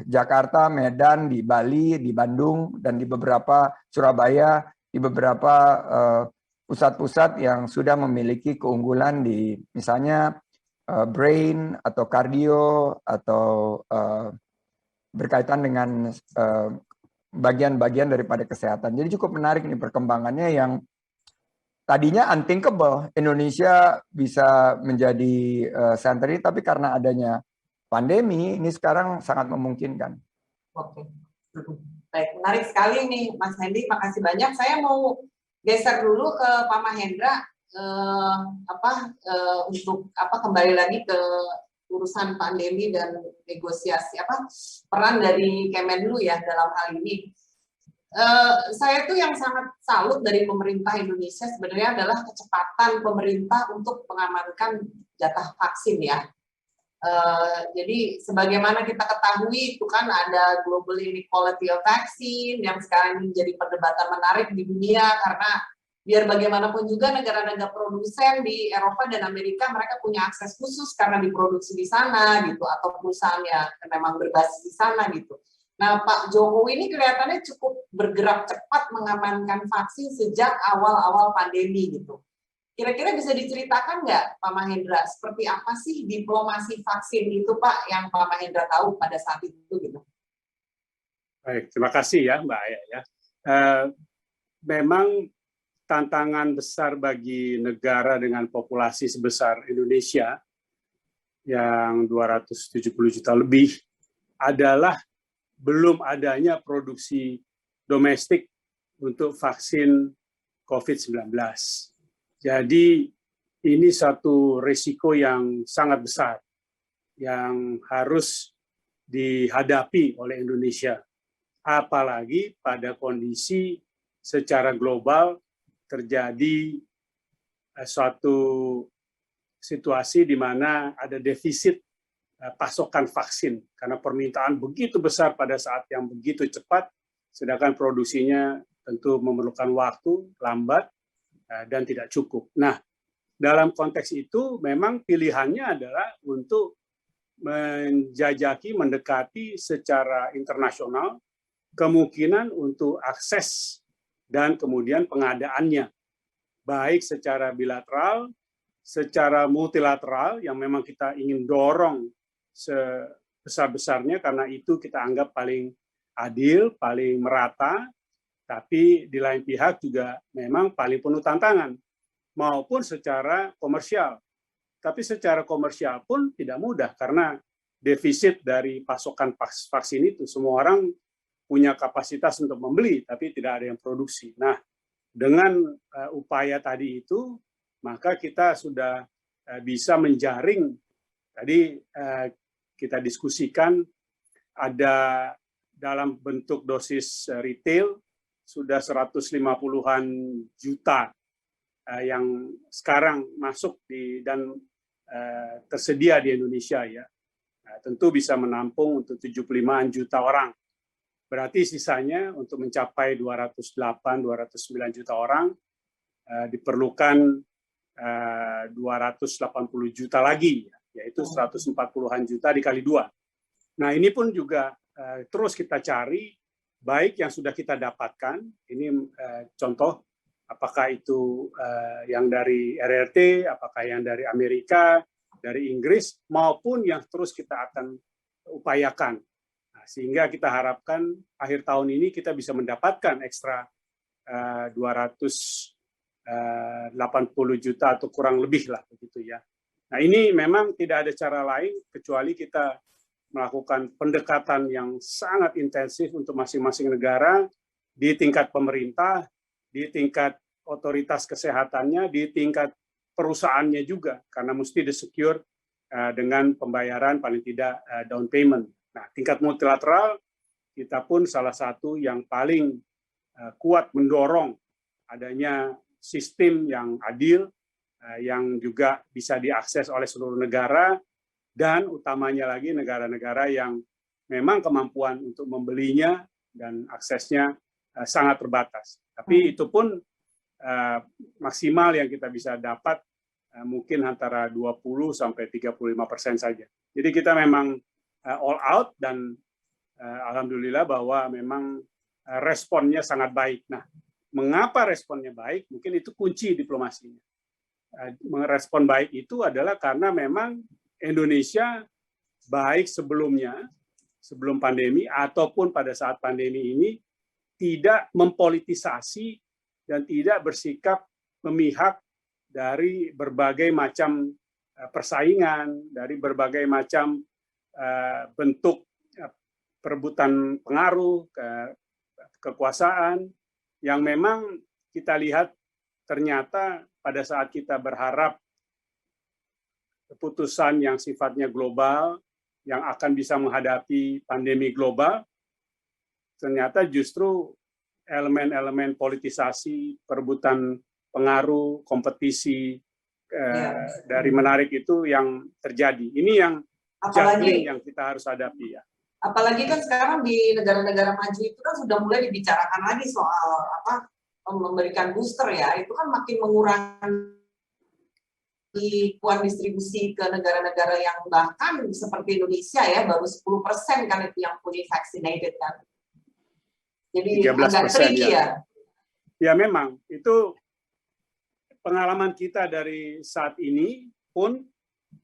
Jakarta, Medan, di Bali, di Bandung, dan di beberapa Surabaya, di beberapa pusat-pusat yang sudah memiliki keunggulan di misalnya brain atau kardio atau berkaitan dengan bagian-bagian daripada kesehatan. Jadi cukup menarik nih perkembangannya yang tadinya unthinkable Indonesia bisa menjadi center ini, tapi karena adanya pandemi ini sekarang sangat memungkinkan. Oke, baik, menarik sekali nih Mas Hendy, makasih banyak. Saya mau geser dulu ke Pak Mahendra untuk kembali lagi ke urusan pandemi dan negosiasi peran dari Kemenlu ya dalam hal ini. Saya tuh yang sangat salut dari pemerintah Indonesia sebenarnya adalah kecepatan pemerintah untuk mengamankan jatah vaksin ya. Jadi sebagaimana kita ketahui itu kan ada global inequality of vaccine yang sekarang menjadi perdebatan menarik di dunia, karena biar bagaimanapun juga negara-negara produsen di Eropa dan Amerika mereka punya akses khusus karena diproduksi di sana gitu, atau perusahaannya memang berbasis di sana gitu. Nah, Pak Jokowi ini kelihatannya cukup bergerak cepat mengamankan vaksin sejak awal-awal pandemi gitu. Kira-kira bisa diceritakan nggak Pak Mahendra, seperti apa sih diplomasi vaksin itu Pak yang Pak Mahendra tahu pada saat itu gitu? Baik, terima kasih ya Mbak Aya ya. Memang tantangan besar bagi negara dengan populasi sebesar Indonesia yang 270 juta lebih adalah belum adanya produksi domestik untuk vaksin COVID-19. Jadi ini satu risiko yang sangat besar yang harus dihadapi oleh Indonesia. Apalagi pada kondisi secara global terjadi suatu situasi di mana ada defisit pasokan vaksin karena permintaan begitu besar pada saat yang begitu cepat, sedangkan produksinya tentu memerlukan waktu, lambat, dan tidak cukup. Nah, dalam konteks itu memang pilihannya adalah untuk menjajaki, mendekati secara internasional kemungkinan untuk akses dan kemudian pengadaannya, baik secara bilateral, secara multilateral yang memang kita ingin dorong sebesar-besarnya karena itu kita anggap paling adil, paling merata, tapi di lain pihak juga memang paling penuh tantangan, maupun secara komersial. Tapi secara komersial pun tidak mudah karena defisit dari pasokan vaksin itu, semua orang punya kapasitas untuk membeli, tapi tidak ada yang produksi. Nah, dengan upaya tadi itu, maka kita sudah bisa menjaring, tadi kita diskusikan, ada dalam bentuk dosis retail, sudah 150-an juta yang sekarang masuk dan tersedia di Indonesia, ya. Tentu bisa menampung untuk 75-an juta orang. Berarti sisanya untuk mencapai 208-209 juta orang diperlukan 280 juta lagi, yaitu 140-an juta dikali 2. Nah, ini pun juga terus kita cari, baik yang sudah kita dapatkan, ini contoh, apakah itu yang dari RRT, apakah yang dari Amerika, dari Inggris, maupun yang terus kita akan upayakan. Nah, sehingga kita harapkan akhir tahun ini kita bisa mendapatkan ekstra 280 juta atau kurang lebih lah, begitu ya. Nah, ini memang tidak ada cara lain kecuali kita melakukan pendekatan yang sangat intensif untuk masing-masing negara di tingkat pemerintah, di tingkat otoritas kesehatannya, di tingkat perusahaannya juga, karena mesti di-secure dengan pembayaran paling tidak down payment. Nah, tingkat multilateral, kita pun salah satu yang paling kuat mendorong adanya sistem yang adil, yang juga bisa diakses oleh seluruh negara, dan utamanya lagi negara-negara yang memang kemampuan untuk membelinya dan aksesnya sangat terbatas. Tapi itu pun maksimal yang kita bisa dapat mungkin antara 20-35% saja. Jadi kita memang all out dan alhamdulillah bahwa memang responnya sangat baik. Nah, mengapa responnya baik? Mungkin itu kunci diplomasinya. Merespon baik itu adalah karena memang Indonesia baik sebelumnya, sebelum pandemi ataupun pada saat pandemi ini tidak mempolitisasi dan tidak bersikap memihak dari berbagai macam persaingan, dari berbagai macam bentuk perebutan pengaruh, kekuasaan, yang memang kita lihat ternyata pada saat kita berharap keputusan yang sifatnya global, yang akan bisa menghadapi pandemi global, ternyata justru elemen-elemen politisasi, perebutan pengaruh, kompetisi dari menarik itu yang terjadi. Ini yang juggling yang kita harus hadapi, ya. Apalagi kan sekarang di negara-negara maju itu kan sudah mulai dibicarakan lagi soal memberikan booster, ya. Itu kan makin mengurangi kuan distribusi ke negara-negara yang bahkan seperti Indonesia, ya, baru 10% kan itu yang fully vaccinated kan. Jadi agak tricky, ya. Ya memang itu pengalaman kita dari saat ini pun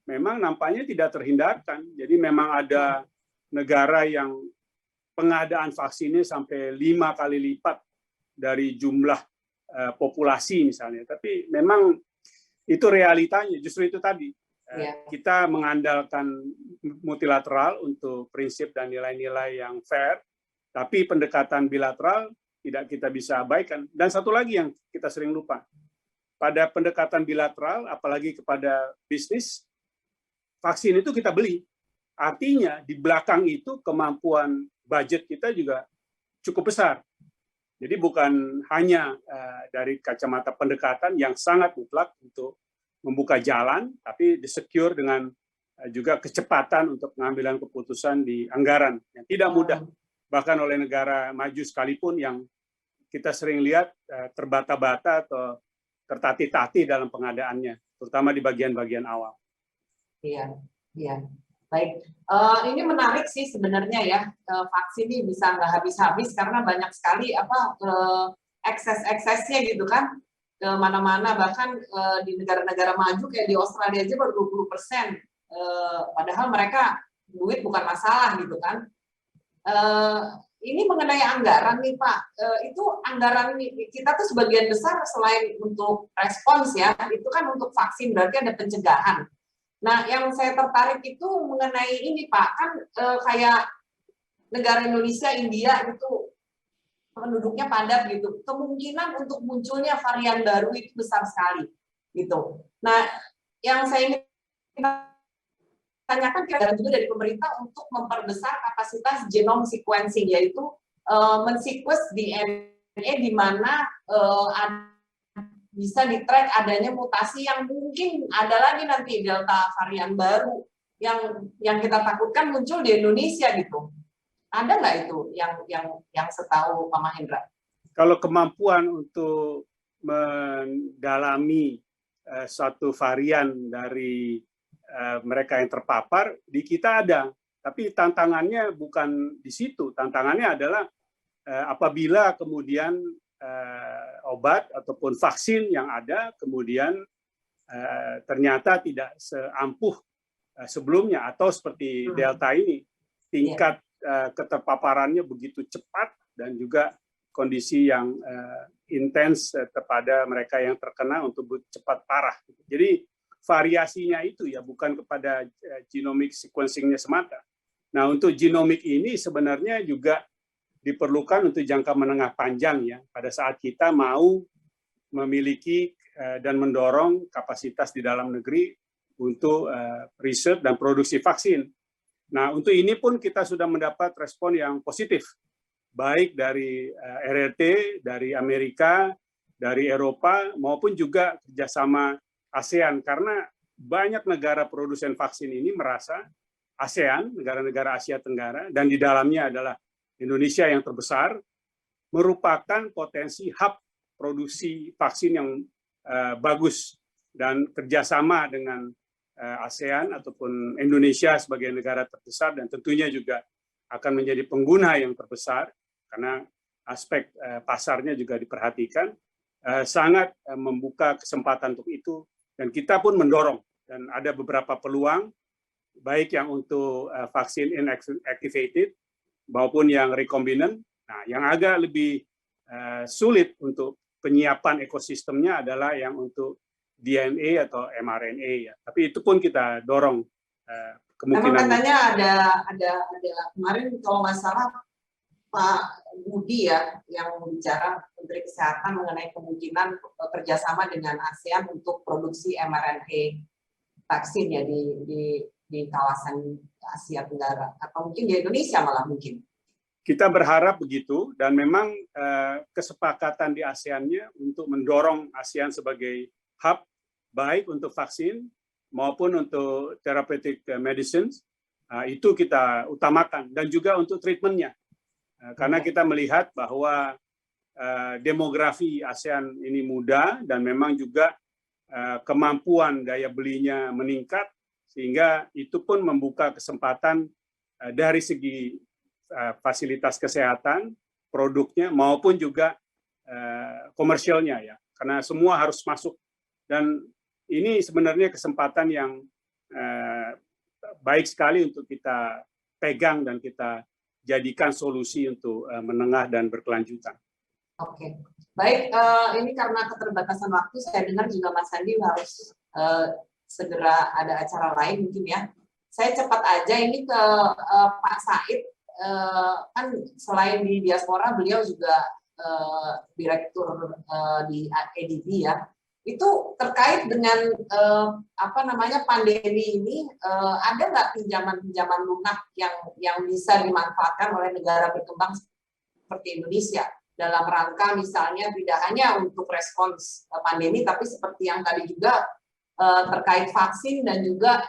memang nampaknya tidak terhindarkan. Jadi memang ada negara yang pengadaan vaksinnya sampai 5 kali lipat dari jumlah populasi misalnya. Tapi memang itu realitanya, justru itu tadi. Kita mengandalkan multilateral untuk prinsip dan nilai-nilai yang fair, tapi pendekatan bilateral tidak kita bisa abaikan. Dan satu lagi yang kita sering lupa, pada pendekatan bilateral, apalagi kepada bisnis, vaksin itu kita beli. Artinya di belakang itu kemampuan budget kita juga cukup besar. Jadi bukan hanya dari kacamata pendekatan yang sangat mutlak untuk membuka jalan, tapi disecure dengan juga kecepatan untuk pengambilan keputusan di anggaran yang tidak mudah, bahkan oleh negara maju sekalipun yang kita sering lihat terbata-bata atau tertati-tati dalam pengadaannya, terutama di bagian-bagian awal. Iya, iya. Baik, ini menarik sih sebenarnya ya, vaksin ini bisa nggak habis-habis karena banyak sekali ekses-eksesnya gitu kan, ke mana-mana, bahkan di negara-negara maju kayak di Australia aja baru 20%, padahal mereka duit bukan masalah gitu kan. Ini mengenai anggaran nih Pak, itu anggaran kita tuh sebagian besar selain untuk respons ya, itu kan untuk vaksin, berarti ada pencegahan. Nah, yang saya tertarik itu mengenai ini Pak, kan kayak negara Indonesia, India itu penduduknya padat gitu, kemungkinan untuk munculnya varian baru itu besar sekali gitu. Nah, yang saya ingin tanyakan kira-kira juga dari pemerintah untuk memperbesar kapasitas genome sequencing, yaitu mensequence DNA di mana bisa di-track adanya mutasi yang mungkin ada lagi nanti delta varian baru yang kita takutkan muncul di Indonesia gitu. Ada nggak itu yang setahu Pak Mahendra? Kalau kemampuan untuk mendalami suatu varian dari mereka yang terpapar di kita ada, tapi tantangannya bukan di situ. Tantangannya adalah apabila kemudian obat ataupun vaksin yang ada kemudian ternyata tidak seampuh sebelumnya, atau seperti Delta ini tingkat keterpaparannya begitu cepat dan juga kondisi yang intens kepada mereka yang terkena untuk cepat parah. Jadi variasinya itu ya bukan kepada genomic sequencing-nya semata. Nah, untuk genomik ini sebenarnya juga diperlukan untuk jangka menengah panjang ya, pada saat kita mau memiliki dan mendorong kapasitas di dalam negeri untuk riset dan produksi vaksin. Nah, untuk ini pun kita sudah mendapat respon yang positif, baik dari RRT, dari Amerika, dari Eropa, maupun juga kerjasama ASEAN, karena banyak negara produsen vaksin ini merasa ASEAN, negara-negara Asia Tenggara, dan di dalamnya adalah Indonesia yang terbesar, merupakan potensi hub produksi vaksin yang bagus, dan kerjasama dengan ASEAN ataupun Indonesia sebagai negara terbesar dan tentunya juga akan menjadi pengguna yang terbesar karena aspek pasarnya juga diperhatikan, sangat membuka kesempatan untuk itu. Dan kita pun mendorong, dan ada beberapa peluang, baik yang untuk vaksin inactivated, maupun yang recombinant. Nah, yang agak lebih sulit untuk penyiapan ekosistemnya adalah yang untuk DNA atau mRNA. Ya. Tapi itu pun kita dorong kemungkinan. Memang katanya ada kemarin kalau nggak salah Pak Budi ya yang bicara Menteri Kesehatan mengenai kemungkinan kerjasama dengan ASEAN untuk produksi mRNA vaksin ya di kawasan Asia Tenggara atau mungkin di Indonesia malah mungkin. Kita berharap begitu, dan memang kesepakatan di ASEAN-nya untuk mendorong ASEAN sebagai hub baik untuk vaksin maupun untuk therapeutic medicines, itu kita utamakan, dan juga untuk treatment-nya. Karena kita melihat bahwa demografi ASEAN ini muda dan memang juga kemampuan daya belinya meningkat, sehingga itu pun membuka kesempatan dari segi fasilitas kesehatan, produknya maupun juga komersialnya ya, karena semua harus masuk. Dan ini sebenarnya kesempatan yang baik sekali untuk kita pegang dan kita jadikan solusi untuk menengah dan berkelanjutan. Oke, baik. Ini karena keterbatasan waktu, saya dengar juga Mas Sandi harus segera ada acara lain mungkin ya. Saya cepat aja ini ke Pak Said. Kan selain di diaspora, beliau juga direktur di ADB ya. Itu terkait dengan pandemi ini, ada nggak pinjaman lunak yang bisa dimanfaatkan oleh negara berkembang seperti Indonesia dalam rangka misalnya tidak hanya untuk respons pandemi, tapi seperti yang tadi juga terkait vaksin dan juga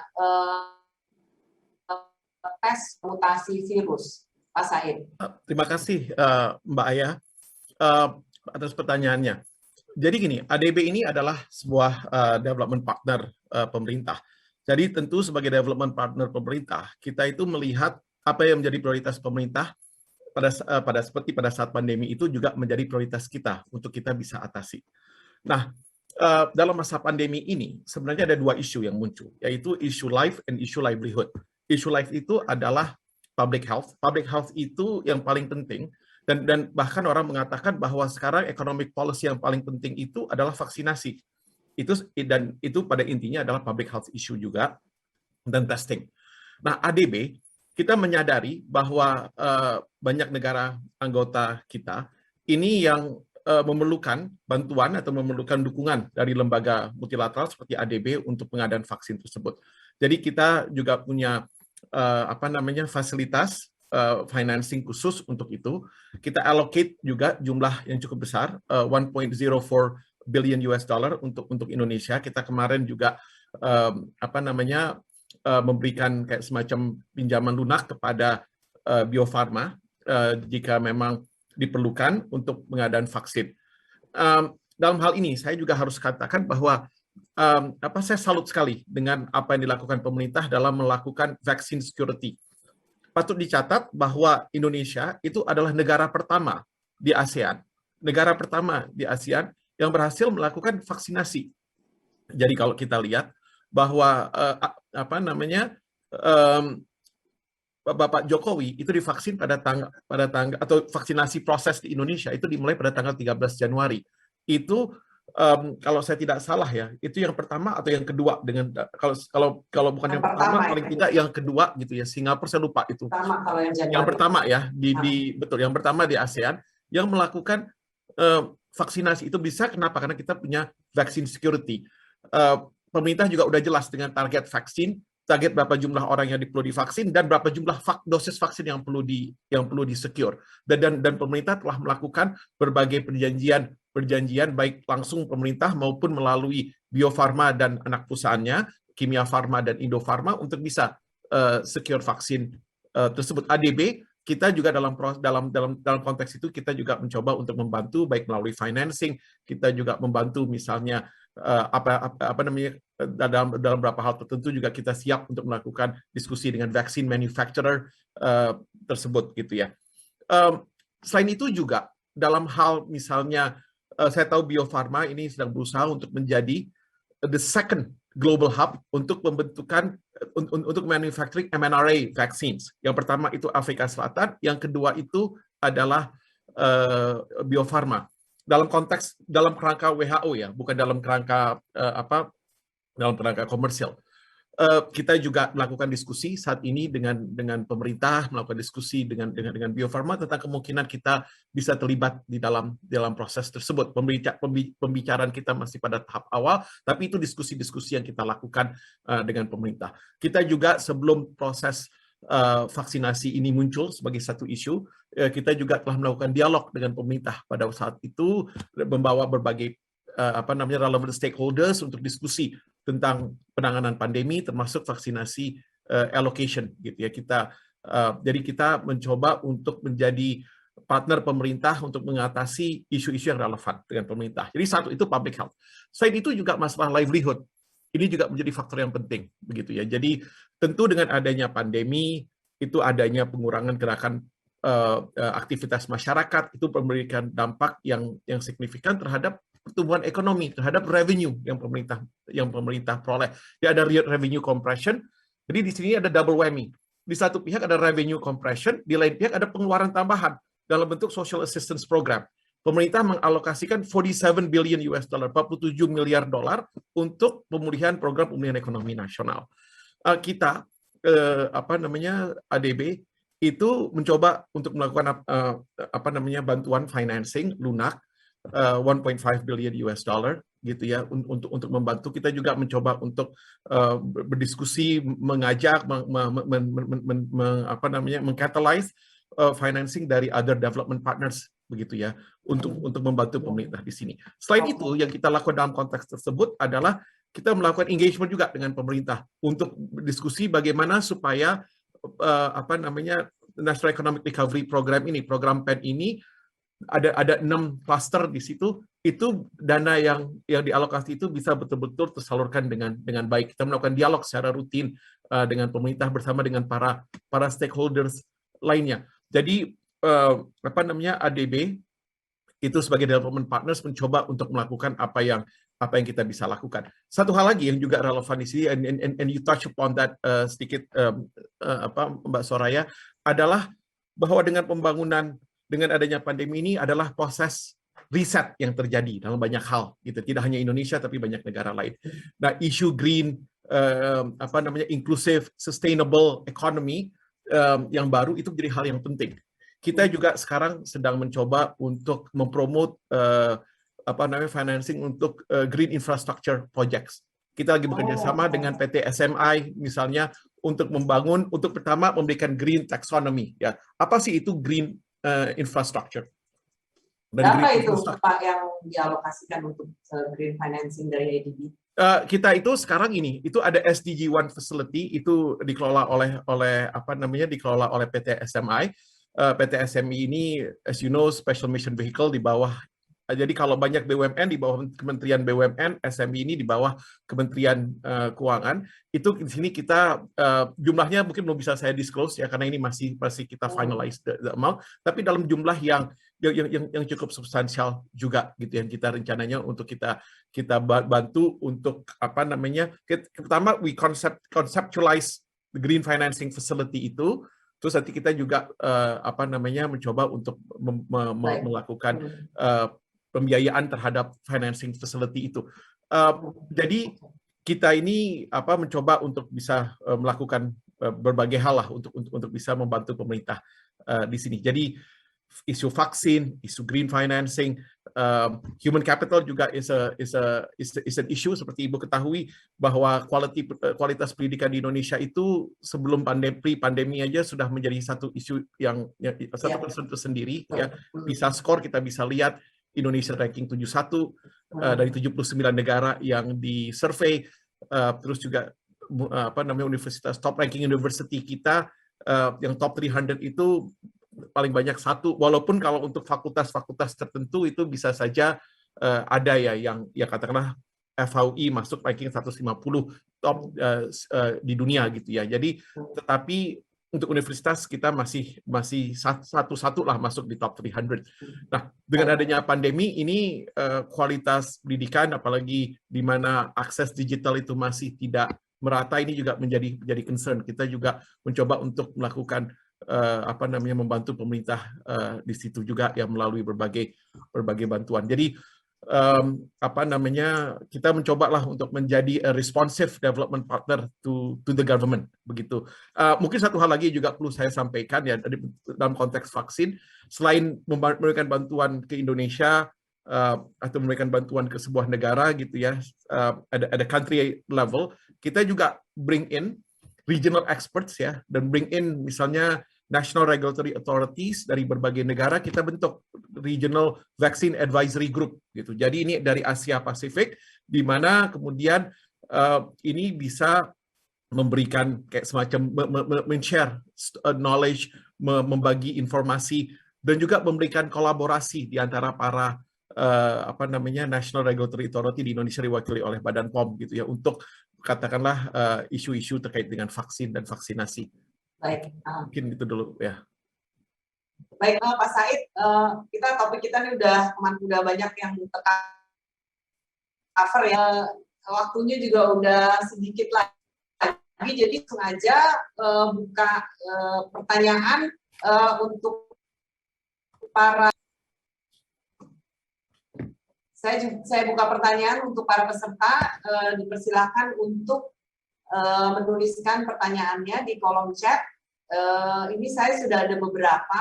tes mutasi virus, Pak Said. Terima kasih Mbak Aya atas pertanyaannya. Jadi gini, ADB ini adalah sebuah development partner pemerintah. Jadi tentu sebagai development partner pemerintah, kita itu melihat apa yang menjadi prioritas pemerintah seperti pada saat pandemi itu juga menjadi prioritas kita untuk kita bisa atasi. Nah, dalam masa pandemi ini sebenarnya ada dua isu yang muncul, yaitu isu life and isu livelihood. Isu life itu adalah public health. Public health itu yang paling penting. Dan bahkan orang mengatakan bahwa sekarang economic policy yang paling penting itu adalah vaksinasi. Itu pada intinya adalah public health issue juga, dan testing. Nah, ADB, kita menyadari bahwa banyak negara anggota kita ini yang memerlukan bantuan atau memerlukan dukungan dari lembaga multilateral seperti ADB untuk pengadaan vaksin tersebut. Jadi kita juga punya fasilitas financing khusus untuk itu. Kita allocate juga jumlah yang cukup besar, 1.04 billion US dollar untuk Indonesia. Kita kemarin juga memberikan kayak semacam pinjaman lunak kepada Bio-Farma jika memang diperlukan untuk pengadaan vaksin. Dalam hal ini saya juga harus katakan bahwa saya salut sekali dengan apa yang dilakukan pemerintah dalam melakukan vaccine security. Patut dicatat bahwa Indonesia itu adalah negara pertama di ASEAN. Negara pertama di ASEAN yang berhasil melakukan vaksinasi. Jadi kalau kita lihat bahwa Bapak Jokowi itu divaksin pada tanggal atau vaksinasi proses di Indonesia itu dimulai pada tanggal 13 Januari. Itu kalau saya tidak salah ya, itu yang pertama atau yang kedua dengan kalau bukan yang pertama paling tidak yang kedua gitu ya. Singapura saya lupa itu. Yang pertama ya betul yang pertama di ASEAN yang melakukan vaksinasi itu bisa. Kenapa? Karena kita punya vaccine security. Pemerintah juga udah jelas dengan target vaksin, target berapa jumlah orang yang perlu divaksin dan berapa jumlah dosis vaksin yang perlu di secure. Dan pemerintah telah melakukan berbagai perjanjian baik langsung pemerintah maupun melalui Bio-Farma dan anak perusahaannya, Kimia Farma dan Indo Farma untuk bisa secure vaksin tersebut. ADB kita juga dalam konteks itu kita juga mencoba untuk membantu baik melalui financing, kita juga membantu misalnya dalam beberapa hal tertentu juga kita siap untuk melakukan diskusi dengan vaccine manufacturer tersebut gitu ya. Selain itu juga dalam hal misalnya saya tahu Bio-Farma ini sedang berusaha untuk menjadi the second global hub untuk untuk manufacturing mRNA vaccines. Yang pertama itu Afrika Selatan, yang kedua itu adalah Bio-Farma. Dalam kerangka WHO ya, bukan dalam kerangka dalam kerangka komersial. Kita juga melakukan diskusi saat ini dengan pemerintah, melakukan diskusi dengan Bio-Farma tentang kemungkinan kita bisa terlibat di dalam proses tersebut. Pembicaraan kita masih pada tahap awal, tapi itu diskusi-diskusi yang kita lakukan dengan pemerintah. Kita juga sebelum proses vaksinasi ini muncul sebagai satu isu, kita juga telah melakukan dialog dengan pemerintah pada saat itu, membawa berbagai relevant stakeholders untuk diskusi tentang penanganan pandemi termasuk vaksinasi allocation gitu ya. Jadi kita mencoba untuk menjadi partner pemerintah untuk mengatasi isu-isu yang relevan dengan pemerintah. Jadi satu itu public health. Selain itu juga masalah livelihood. Ini juga menjadi faktor yang penting begitu ya. Jadi tentu dengan adanya pandemi itu adanya pengurangan gerakan aktivitas masyarakat itu memberikan dampak yang signifikan terhadap pertumbuhan ekonomi, terhadap revenue yang pemerintah peroleh. Dia ada revenue compression. Jadi di sini ada double whammy. Di satu pihak ada revenue compression, di lain pihak ada pengeluaran tambahan dalam bentuk social assistance program. Pemerintah mengalokasikan 47 billion US dollar, 47 miliar dolar untuk pemulihan program pemulihan ekonomi nasional. Kita ADB itu mencoba untuk melakukan bantuan financing lunak $1.5 billion gitu ya untuk membantu. Kita juga mencoba untuk berdiskusi, mengajak, mengcatalyze financing dari other development partners begitu ya untuk membantu pemerintah di sini. Selain itu, yang kita lakukan dalam konteks tersebut adalah kita melakukan engagement juga dengan pemerintah untuk diskusi bagaimana supaya National Economic Recovery Program ini, program PEN ini ada 6 cluster di situ, itu dana yang dialokasi itu bisa betul-betul tersalurkan dengan baik. Kita melakukan dialog secara rutin dengan pemerintah bersama dengan para stakeholders lainnya. Jadi ADB itu sebagai development partners mencoba untuk melakukan apa yang kita bisa lakukan. Satu hal lagi yang juga relevan di sini, and you touch upon that sedikit, Mbak Soraya, adalah bahwa dengan pembangunan, dengan adanya pandemi ini adalah proses riset yang terjadi dalam banyak hal, gitu. Tidak hanya Indonesia tapi banyak negara lain. Nah, isu green, inclusive, sustainable economy yang baru itu menjadi hal yang penting. Kita juga sekarang sedang mencoba untuk mempromote financing untuk green infrastructure projects. Kita lagi bekerja sama dengan PT SMI misalnya untuk membangun, untuk pertama memberikan green taxonomy. Ya, apa sih itu green infrastructure? Berapa itu Pak yang dialokasikan untuk green financing dari ADB? Kita itu sekarang itu ada SDG 1 facility, itu dikelola dikelola oleh PT SMI. PT SMI ini, as you know, special mission vehicle di bawah. Jadi kalau banyak BUMN di bawah Kementerian BUMN, SMI ini di bawah Kementerian Keuangan. Itu di sini kita jumlahnya mungkin belum bisa saya disclose ya, karena ini masih kita finalize the amount. Tapi dalam jumlah yang cukup substansial juga gitu yang kita rencananya untuk kita bantu untuk pertama we conceptualize the green financing facility itu. Terus nanti kita juga mencoba untuk melakukan pembiayaan terhadap financing facility itu. Jadi kita ini mencoba untuk bisa melakukan berbagai hal lah untuk bisa membantu pemerintah di sini. Jadi isu vaksin, isu green financing, human capital juga is an issue. Seperti Ibu ketahui bahwa kualitas pendidikan di Indonesia itu sebelum pandemi aja sudah menjadi satu isu yang satu concern tersendiri. Ya, PISA score kita bisa lihat Indonesia ranking 71 dari 79 negara yang disurvey. Terus juga universitas top ranking university kita yang top 300 itu paling banyak 1, walaupun kalau untuk fakultas-fakultas tertentu itu bisa saja ada ya yang katakanlah FHUI masuk ranking 150 top di dunia gitu ya. Jadi tetapi untuk universitas kita masih satu lah masuk di top 300. Nah, dengan adanya pandemi ini kualitas pendidikan apalagi di mana akses digital itu masih tidak merata, ini juga menjadi concern. Kita juga mencoba untuk melakukan membantu pemerintah di situ juga yang melalui berbagai bantuan. Jadi kita mencoba lah untuk menjadi a responsive development partner to the government begitu. Mungkin satu hal lagi juga perlu saya sampaikan ya dalam konteks vaksin, selain memberikan bantuan ke Indonesia atau memberikan bantuan ke sebuah negara gitu ya, ada country level, kita juga bring in regional experts ya, dan bring in misalnya National Regulatory Authorities dari berbagai negara. Kita bentuk Regional Vaccine Advisory Group gitu. Jadi ini dari Asia Pasifik, di mana kemudian ini bisa memberikan kayak semacam men-share knowledge, membagi informasi, dan juga memberikan kolaborasi di antara para National Regulatory Authority di Indonesia diwakili oleh Badan POM gitu ya, untuk katakanlah isu-isu terkait dengan vaksin dan vaksinasi. Baik, mungkin itu dulu ya. Baik, Pak Said, topik kita ini udah banyak yang cover ya, waktunya juga udah sedikit lagi, jadi sengaja buka pertanyaan untuk para. Saya buka pertanyaan untuk para peserta, dipersilakan untuk menuliskan pertanyaannya di kolom chat. Ini saya sudah ada beberapa.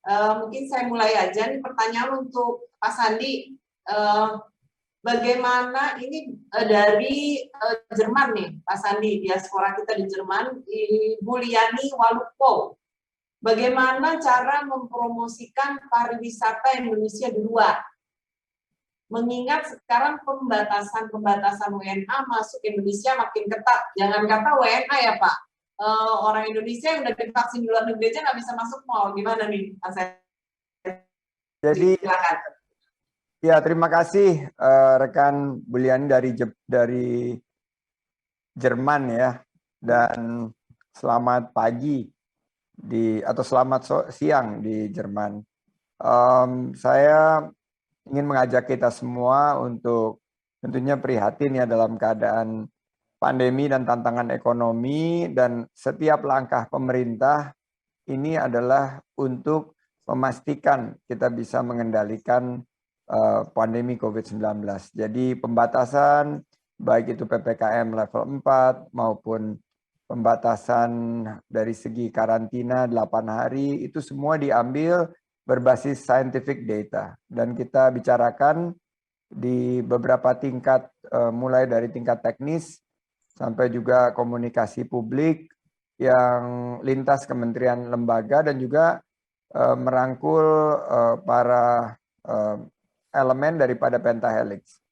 Mungkin saya mulai aja nih pertanyaan untuk Pak Sandi. Bagaimana ini dari Jerman nih, Pak Sandi, diaspora kita di Jerman, Ibu Liani Walupo. Bagaimana cara mempromosikan pariwisata Indonesia di luar? Mengingat sekarang pembatasan WNA masuk Indonesia makin ketat. Jangan kata WNA ya Pak, orang Indonesia yang udah divaksin di luar negeri aja nggak bisa masuk mall. Gimana nih, Mas? Jadi, silakan. ya terima kasih rekan Buliani dari Jerman ya, dan selamat pagi atau selamat siang di Jerman. Saya ingin mengajak kita semua untuk tentunya prihatin ya dalam keadaan pandemi dan tantangan ekonomi, dan setiap langkah pemerintah ini adalah untuk memastikan kita bisa mengendalikan pandemi COVID-19. Jadi pembatasan baik itu PPKM level 4 maupun pembatasan dari segi karantina 8 hari itu semua diambil berbasis scientific data, dan kita bicarakan di beberapa tingkat mulai dari tingkat teknis sampai juga komunikasi publik yang lintas kementerian lembaga dan juga merangkul para elemen daripada pentahelix.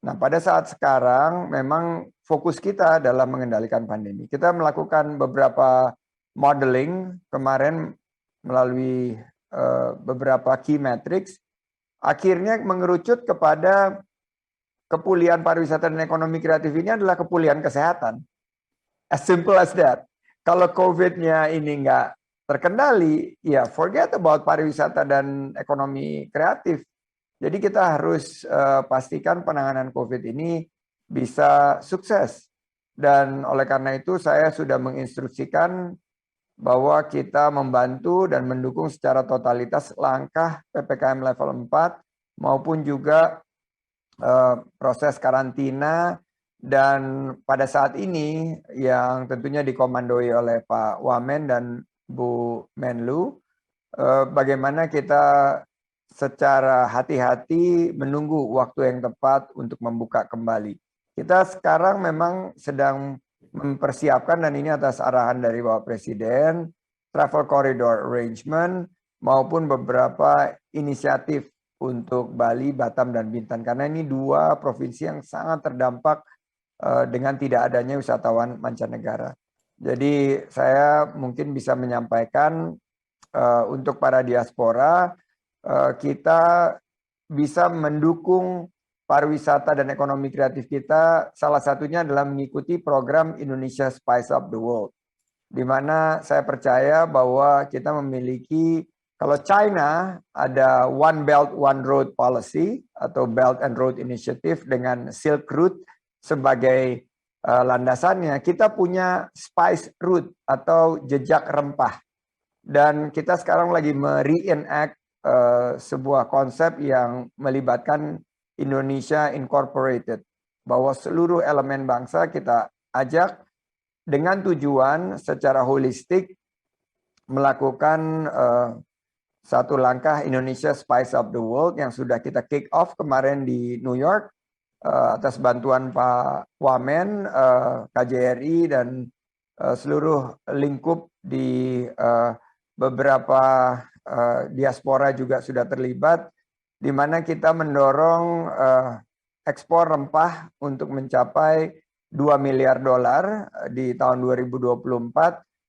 Nah, pada saat sekarang memang fokus kita adalah mengendalikan pandemi. Kita melakukan beberapa modeling kemarin melalui beberapa key metrics, akhirnya mengerucut kepada kepulihan pariwisata dan ekonomi kreatif ini adalah kepulihan kesehatan. As simple as that. Kalau COVID-nya ini nggak terkendali, ya forget about pariwisata dan ekonomi kreatif. Jadi kita harus pastikan penanganan COVID ini bisa sukses. Dan oleh karena itu saya sudah menginstruksikan bahwa kita membantu dan mendukung secara totalitas langkah PPKM level 4 maupun juga proses karantina, dan pada saat ini yang tentunya dikomandoi oleh Pak Wamen dan Bu Menlu, bagaimana kita secara hati-hati menunggu waktu yang tepat untuk membuka kembali. Kita sekarang memang sedang mempersiapkan, dan ini atas arahan dari Bapak Presiden, travel corridor arrangement maupun beberapa inisiatif untuk Bali, Batam, dan Bintan. Karena ini dua provinsi yang sangat terdampak dengan tidak adanya wisatawan mancanegara. Jadi saya mungkin bisa menyampaikan untuk para diaspora, kita bisa mendukung pariwisata dan ekonomi kreatif kita, salah satunya adalah mengikuti program Indonesia Spice Up the World. Di mana saya percaya bahwa kita memiliki, kalau China ada One Belt One Road Policy atau Belt and Road Initiative dengan Silk Route sebagai landasannya, kita punya Spice Route atau jejak rempah. Dan kita sekarang lagi me-reenact sebuah konsep yang melibatkan Indonesia Incorporated, bahwa seluruh elemen bangsa kita ajak dengan tujuan secara holistik melakukan satu langkah Indonesia Spice Up the World yang sudah kita kick off kemarin di New York atas bantuan Pak Wamen, KJRI, dan seluruh lingkup di beberapa diaspora juga sudah terlibat, di mana kita mendorong ekspor rempah untuk mencapai $2 miliar di tahun 2024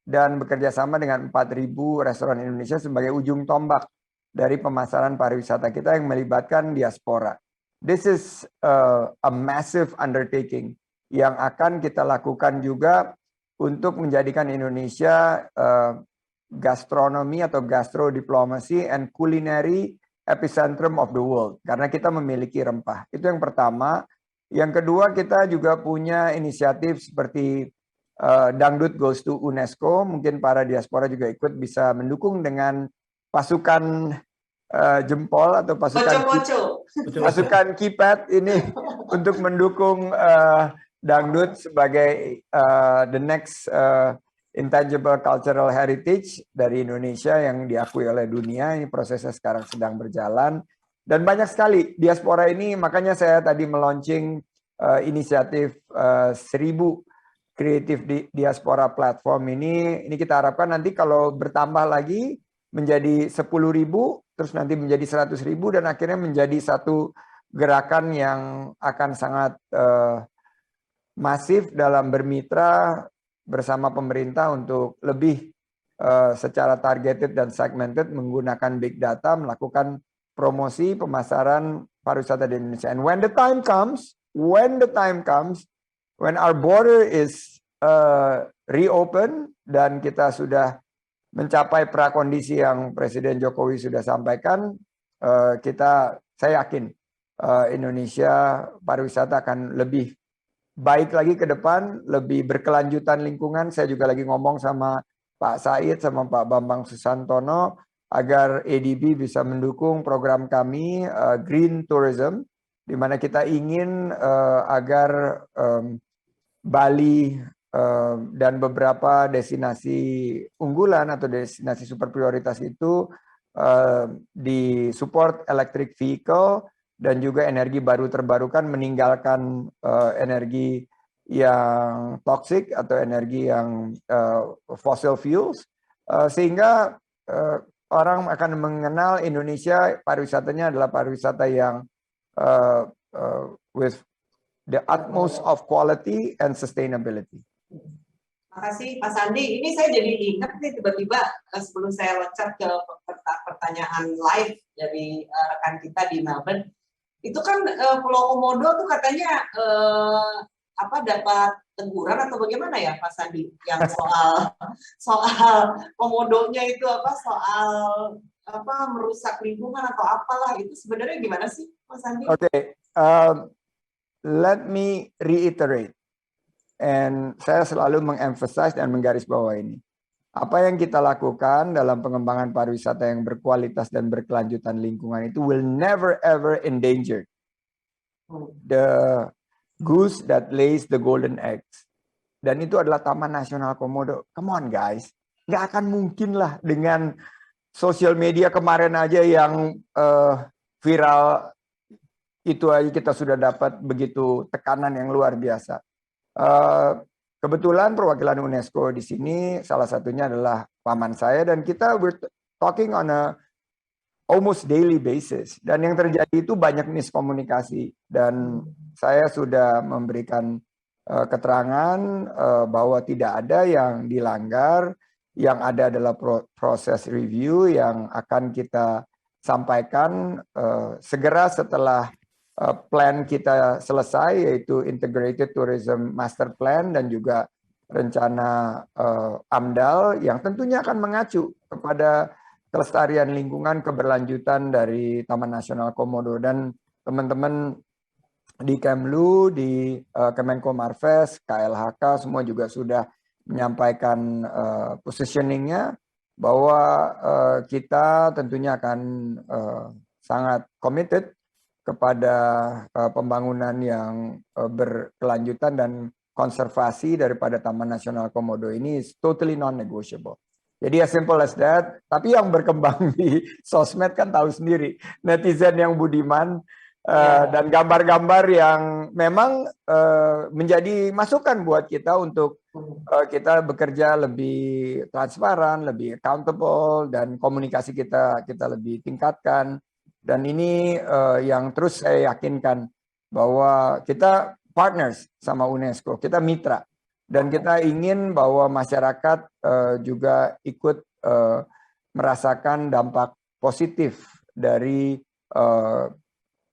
dan bekerja sama dengan 4.000 restoran Indonesia sebagai ujung tombak dari pemasaran pariwisata kita yang melibatkan diaspora. This is a massive undertaking yang akan kita lakukan juga untuk menjadikan Indonesia gastronomi atau gastro diplomasi and culinary epicentrum of the world, karena kita memiliki rempah. Itu yang pertama. Yang kedua, kita juga punya inisiatif seperti Dangdut Goes to UNESCO. Mungkin para diaspora juga ikut bisa mendukung dengan pasukan jempol atau pasukan keypad ini untuk mendukung dangdut sebagai the next intangible cultural heritage dari Indonesia yang diakui oleh dunia. Ini prosesnya sekarang sedang berjalan. Dan banyak sekali diaspora ini, makanya saya tadi meluncing inisiatif 1000 Creative Diaspora Platform ini kita harapkan nanti kalau bertambah lagi menjadi 10.000, terus nanti menjadi 100.000, dan akhirnya menjadi satu gerakan yang akan sangat masif dalam bermitra bersama pemerintah untuk lebih secara targeted dan segmented menggunakan big data, melakukan promosi pemasaran pariwisata di Indonesia. And when the time comes, when our border is reopen dan kita sudah mencapai prakondisi yang Presiden Jokowi sudah sampaikan, saya yakin Indonesia pariwisata akan lebih baik lagi ke depan, lebih berkelanjutan lingkungan. Saya juga lagi ngomong sama Pak Said sama Pak Bambang Susantono agar ADB bisa mendukung program kami Green Tourism, di mana kita ingin agar Bali dan beberapa destinasi unggulan atau destinasi super prioritas itu disupport electric vehicle dan juga energi baru terbarukan, meninggalkan energi yang toxic atau energi yang fossil fuels, sehingga orang akan mengenal Indonesia pariwisatanya adalah pariwisata yang with the utmost of quality and sustainability. Makasih Pak Sandi. Ini saya jadi ingat nih tiba-tiba sebelum saya loncat ke pertanyaan live dari rekan kita di Melbourne. Itu kan Pulau Komodo tuh katanya dapat teguran atau bagaimana ya Pak Sandi? Yang soal komodonya itu soal merusak lingkungan atau apalah, itu sebenarnya gimana sih Pak Sandi? Okay, let me reiterate. And saya selalu mengemphasize dan menggarisbawahi ini. Apa yang kita lakukan dalam pengembangan pariwisata yang berkualitas dan berkelanjutan lingkungan itu will never ever endanger the goose that lays the golden eggs. Dan itu adalah Taman Nasional Komodo. Come on guys, nggak akan mungkin lah dengan sosial media kemarin aja yang viral itu aja kita sudah dapat begitu tekanan yang luar biasa. Kebetulan perwakilan UNESCO di sini salah satunya adalah paman saya, dan kita we're talking on a almost daily basis, dan yang terjadi itu banyak miskomunikasi, dan saya sudah memberikan keterangan bahwa tidak ada yang dilanggar, yang ada adalah proses review yang akan kita sampaikan segera setelah plan kita selesai, yaitu Integrated Tourism Master Plan dan juga rencana AMDAL yang tentunya akan mengacu kepada kelestarian lingkungan, keberlanjutan dari Taman Nasional Komodo. Dan teman-teman di Kemlu, di Kemenko Marves, KLHK semua juga sudah menyampaikan positioningnya bahwa kita tentunya akan sangat committed kepada pembangunan yang berkelanjutan, dan konservasi daripada Taman Nasional Komodo ini is totally non-negotiable. Jadi as simple as that. Tapi yang berkembang di sosmed kan tahu sendiri, netizen yang budiman dan gambar-gambar yang memang menjadi masukan buat kita untuk kita bekerja lebih transparan, lebih accountable, dan komunikasi kita lebih tingkatkan. Dan ini yang terus saya yakinkan bahwa kita partners sama UNESCO, kita mitra, dan kita ingin bahwa masyarakat juga ikut merasakan dampak positif dari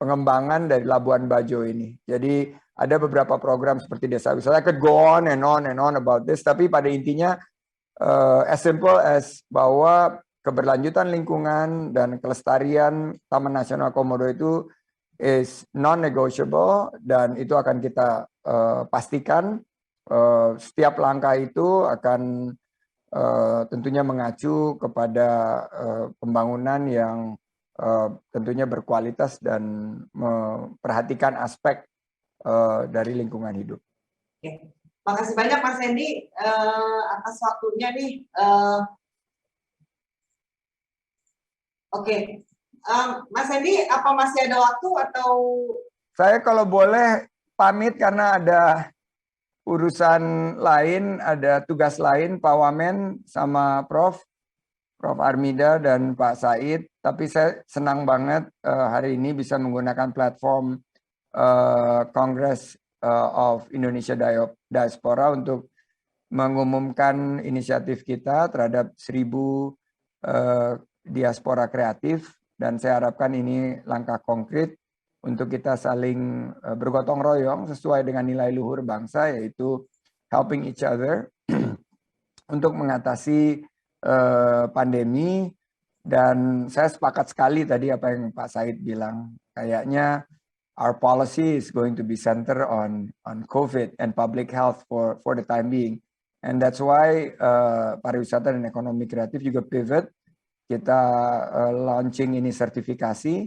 pengembangan dari Labuan Bajo ini. Jadi ada beberapa program seperti desa wisata. I could go on and on about this, tapi pada intinya as simple as bahwa keberlanjutan lingkungan dan kelestarian Taman Nasional Komodo itu is non-negotiable, dan itu akan kita pastikan setiap langkah itu akan tentunya mengacu kepada pembangunan yang tentunya berkualitas dan memperhatikan aspek dari lingkungan hidup. Makasih banyak Mas Hendy atas waktunya nih. Oke. Mas Hendy, apa masih ada waktu atau? Saya kalau boleh pamit karena ada urusan lain, ada tugas lain, Pak Wamen sama Prof Armida dan Pak Said. Tapi saya senang banget hari ini bisa menggunakan platform Congress of Indonesia Diaspora untuk mengumumkan inisiatif kita terhadap 1000 diaspora kreatif, dan saya harapkan ini langkah konkret untuk kita saling bergotong royong sesuai dengan nilai luhur bangsa, yaitu helping each other untuk mengatasi pandemi. Dan saya sepakat sekali tadi apa yang Pak Said bilang, kayaknya our policy is going to be centered on COVID and public health for the time being, and that's why pariwisata dan ekonomi kreatif juga pivot. Kita launching ini sertifikasi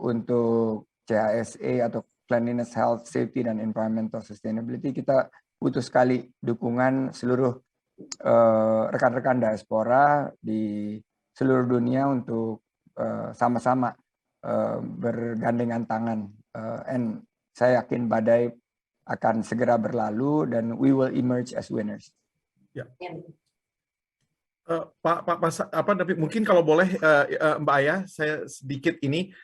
untuk CHSE atau Cleanliness, Health, Safety, dan Environmental Sustainability. Kita butuh sekali dukungan seluruh rekan-rekan diaspora di seluruh dunia untuk sama-sama bergandengan tangan. And saya yakin badai akan segera berlalu dan we will emerge as winners. Ya. Pak, mungkin kalau boleh Mbak Aya, saya sedikit ini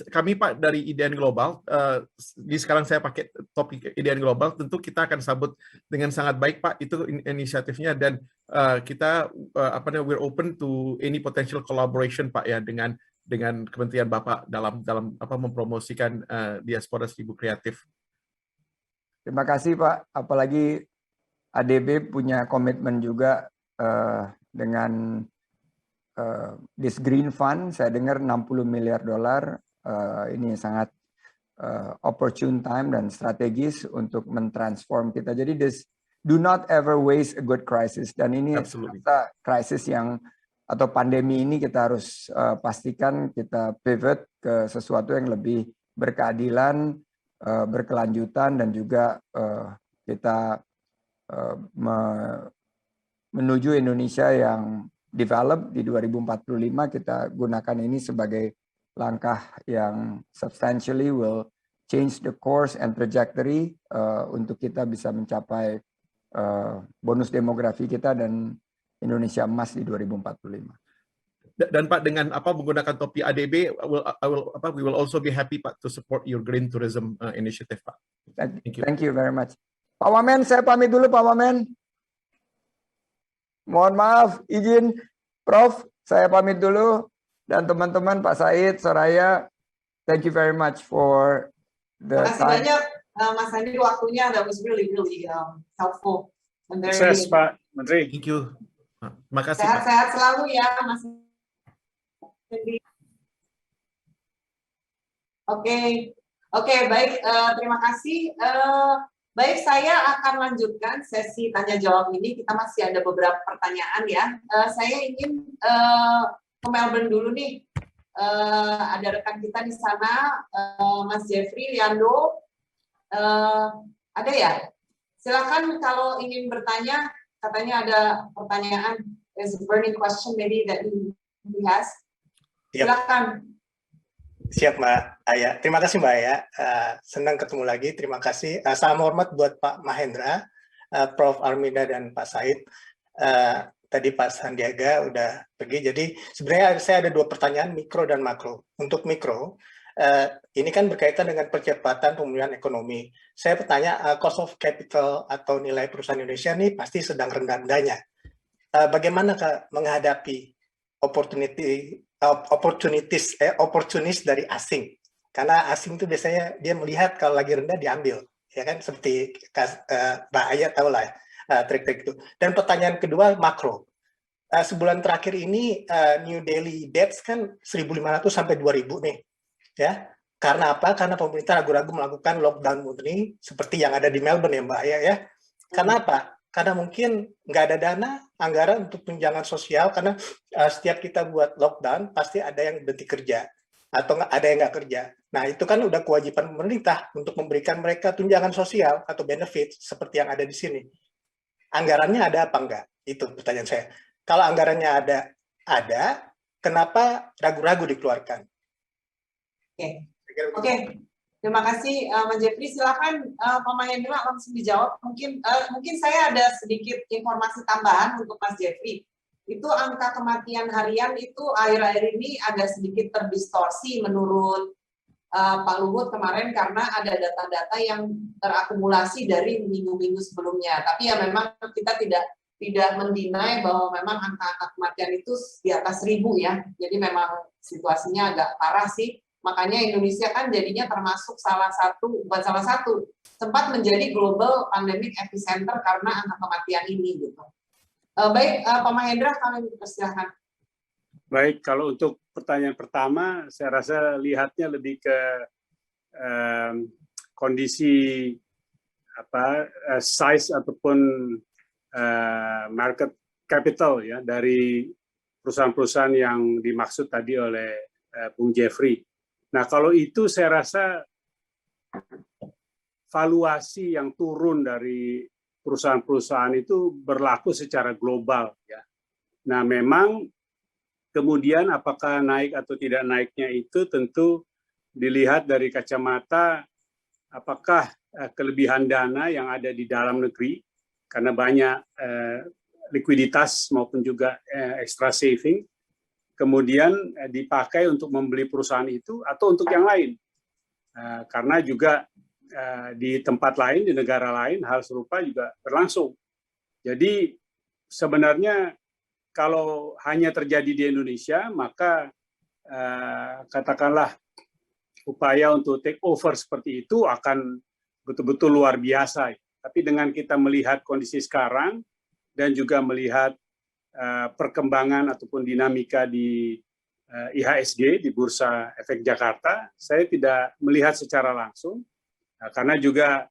kami Pak dari IDN Global, sekarang saya pakai topik IDN Global, tentu kita akan sambut dengan sangat baik Pak itu inisiatifnya, dan kita we're open to any potential collaboration Pak ya dengan Kementerian Bapak dalam mempromosikan diaspora 1000 kreatif. Terima kasih Pak, apalagi ADB punya komitmen juga dengan this green fund. Saya dengar $60 miliar, ini sangat opportune time dan strategis untuk mentransform kita. Jadi do not ever waste a good crisis, dan ini krisis yang atau pandemi ini kita harus pastikan kita pivot ke sesuatu yang lebih berkeadilan, berkelanjutan, dan juga kita menuju Indonesia yang develop di 2045. Kita gunakan ini sebagai langkah yang substantially will change the course and trajectory untuk kita bisa mencapai bonus demografi kita dan Indonesia emas di 2045. Dan Pak, dengan menggunakan topi ADB, we will also be happy Pak to support your green tourism initiative Pak. Thank you very much. Pak Wamen, saya pamit dulu Pak Wamen. Mohon maaf, izin Prof, saya pamit dulu, dan teman-teman Pak Said, Soraya, thank you very much for the time. Terima kasih banyak Mas Andi, waktunya, that was really helpful. Sukses Pak Menteri. Thank you. Terima kasih. Sehat-sehat selalu ya Mas Andi. Oke, baik, terima kasih. Baik, saya akan lanjutkan sesi tanya jawab ini. Kita masih ada beberapa pertanyaan ya. Saya ingin ke Melbourne dulu nih. Ada rekan kita di sana, Mas Jeffrey Liando. Ada ya? Silakan kalau ingin bertanya. Katanya ada pertanyaan. There's a burning question maybe that he has. Silakan. Siap Mbak Aya. Terima kasih Mbak Aya. Senang ketemu lagi. Terima kasih. Salam hormat buat Pak Mahendra, Prof Armida, dan Pak Said. Tadi Pak Sandiaga udah pergi. Jadi sebenarnya saya ada 2 pertanyaan, mikro dan makro. Untuk mikro, ini kan berkaitan dengan percepatan pemulihan ekonomi. Saya bertanya, cost of capital atau nilai perusahaan Indonesia ini pasti sedang rendah-rendahnya. Bagaimana menghadapi opportunis dari asing, karena asing itu biasanya dia melihat kalau lagi rendah diambil, ya kan, seperti Mbak Aya tahu lah trik-trik itu. Dan pertanyaan kedua makro, sebulan terakhir ini New Delhi deaths kan 1.500 sampai 2.000 nih, ya. Karena apa? Karena pemerintah ragu-ragu melakukan lockdown murni seperti yang ada di Melbourne ya Mbak Aya ya. Karena apa? Karena mungkin nggak ada dana anggaran untuk tunjangan sosial, karena setiap kita buat lockdown pasti ada yang berhenti kerja atau ada yang nggak kerja. Nah, itu kan udah kewajiban pemerintah untuk memberikan mereka tunjangan sosial atau benefit seperti yang ada di sini. Anggarannya ada apa enggak? Itu pertanyaan saya. Kalau anggarannya ada, kenapa ragu-ragu dikeluarkan? Oke. Terima kasih Mas Jeffrey. Silakan Pak Mahendra langsung dijawab. Mungkin saya ada sedikit informasi tambahan untuk Mas Jeffrey. Itu angka kematian harian itu akhir-akhir ini agak sedikit terdistorsi menurut Pak Luhut kemarin karena ada data-data yang terakumulasi dari minggu-minggu sebelumnya. Tapi ya memang kita tidak mendinai bahwa memang angka kematian itu di atas 1.000 ya. Jadi memang situasinya agak parah sih. Makanya Indonesia kan jadinya termasuk sempat menjadi global pandemic epicenter karena angka kematian ini gitu. Baik, Pak Mahendra, kami persilahkan. Baik, kalau untuk pertanyaan pertama, saya rasa lihatnya lebih ke kondisi size ataupun market capital ya dari perusahaan-perusahaan yang dimaksud tadi oleh Bung Jeffrey. Nah, kalau itu saya rasa valuasi yang turun dari perusahaan-perusahaan itu berlaku secara global ya. Nah, memang kemudian apakah naik atau tidak naiknya itu tentu dilihat dari kacamata apakah kelebihan dana yang ada di dalam negeri karena banyak likuiditas maupun juga extra saving kemudian dipakai untuk membeli perusahaan itu atau untuk yang lain. Karena juga di tempat lain, di negara lain hal serupa juga berlangsung. Jadi sebenarnya kalau hanya terjadi di Indonesia, maka katakanlah upaya untuk take over seperti itu akan betul-betul luar biasa. Tapi dengan kita melihat kondisi sekarang dan juga melihat perkembangan ataupun dinamika di IHSG, di Bursa Efek Jakarta, saya tidak melihat secara langsung, karena juga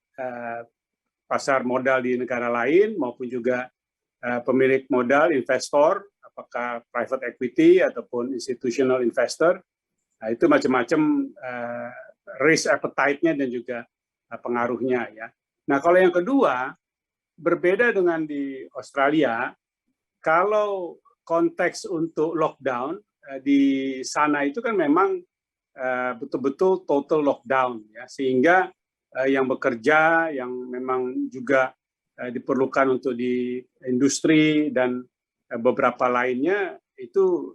pasar modal di negara lain maupun juga pemilik modal, investor, apakah private equity ataupun institutional investor, nah, itu macam-macam risk appetite-nya dan juga pengaruhnya ya. Nah, kalau yang kedua, berbeda dengan di Australia, kalau konteks untuk lockdown di sana itu kan memang betul-betul total lockdown ya, sehingga yang bekerja, yang memang juga diperlukan untuk di industri dan beberapa lainnya itu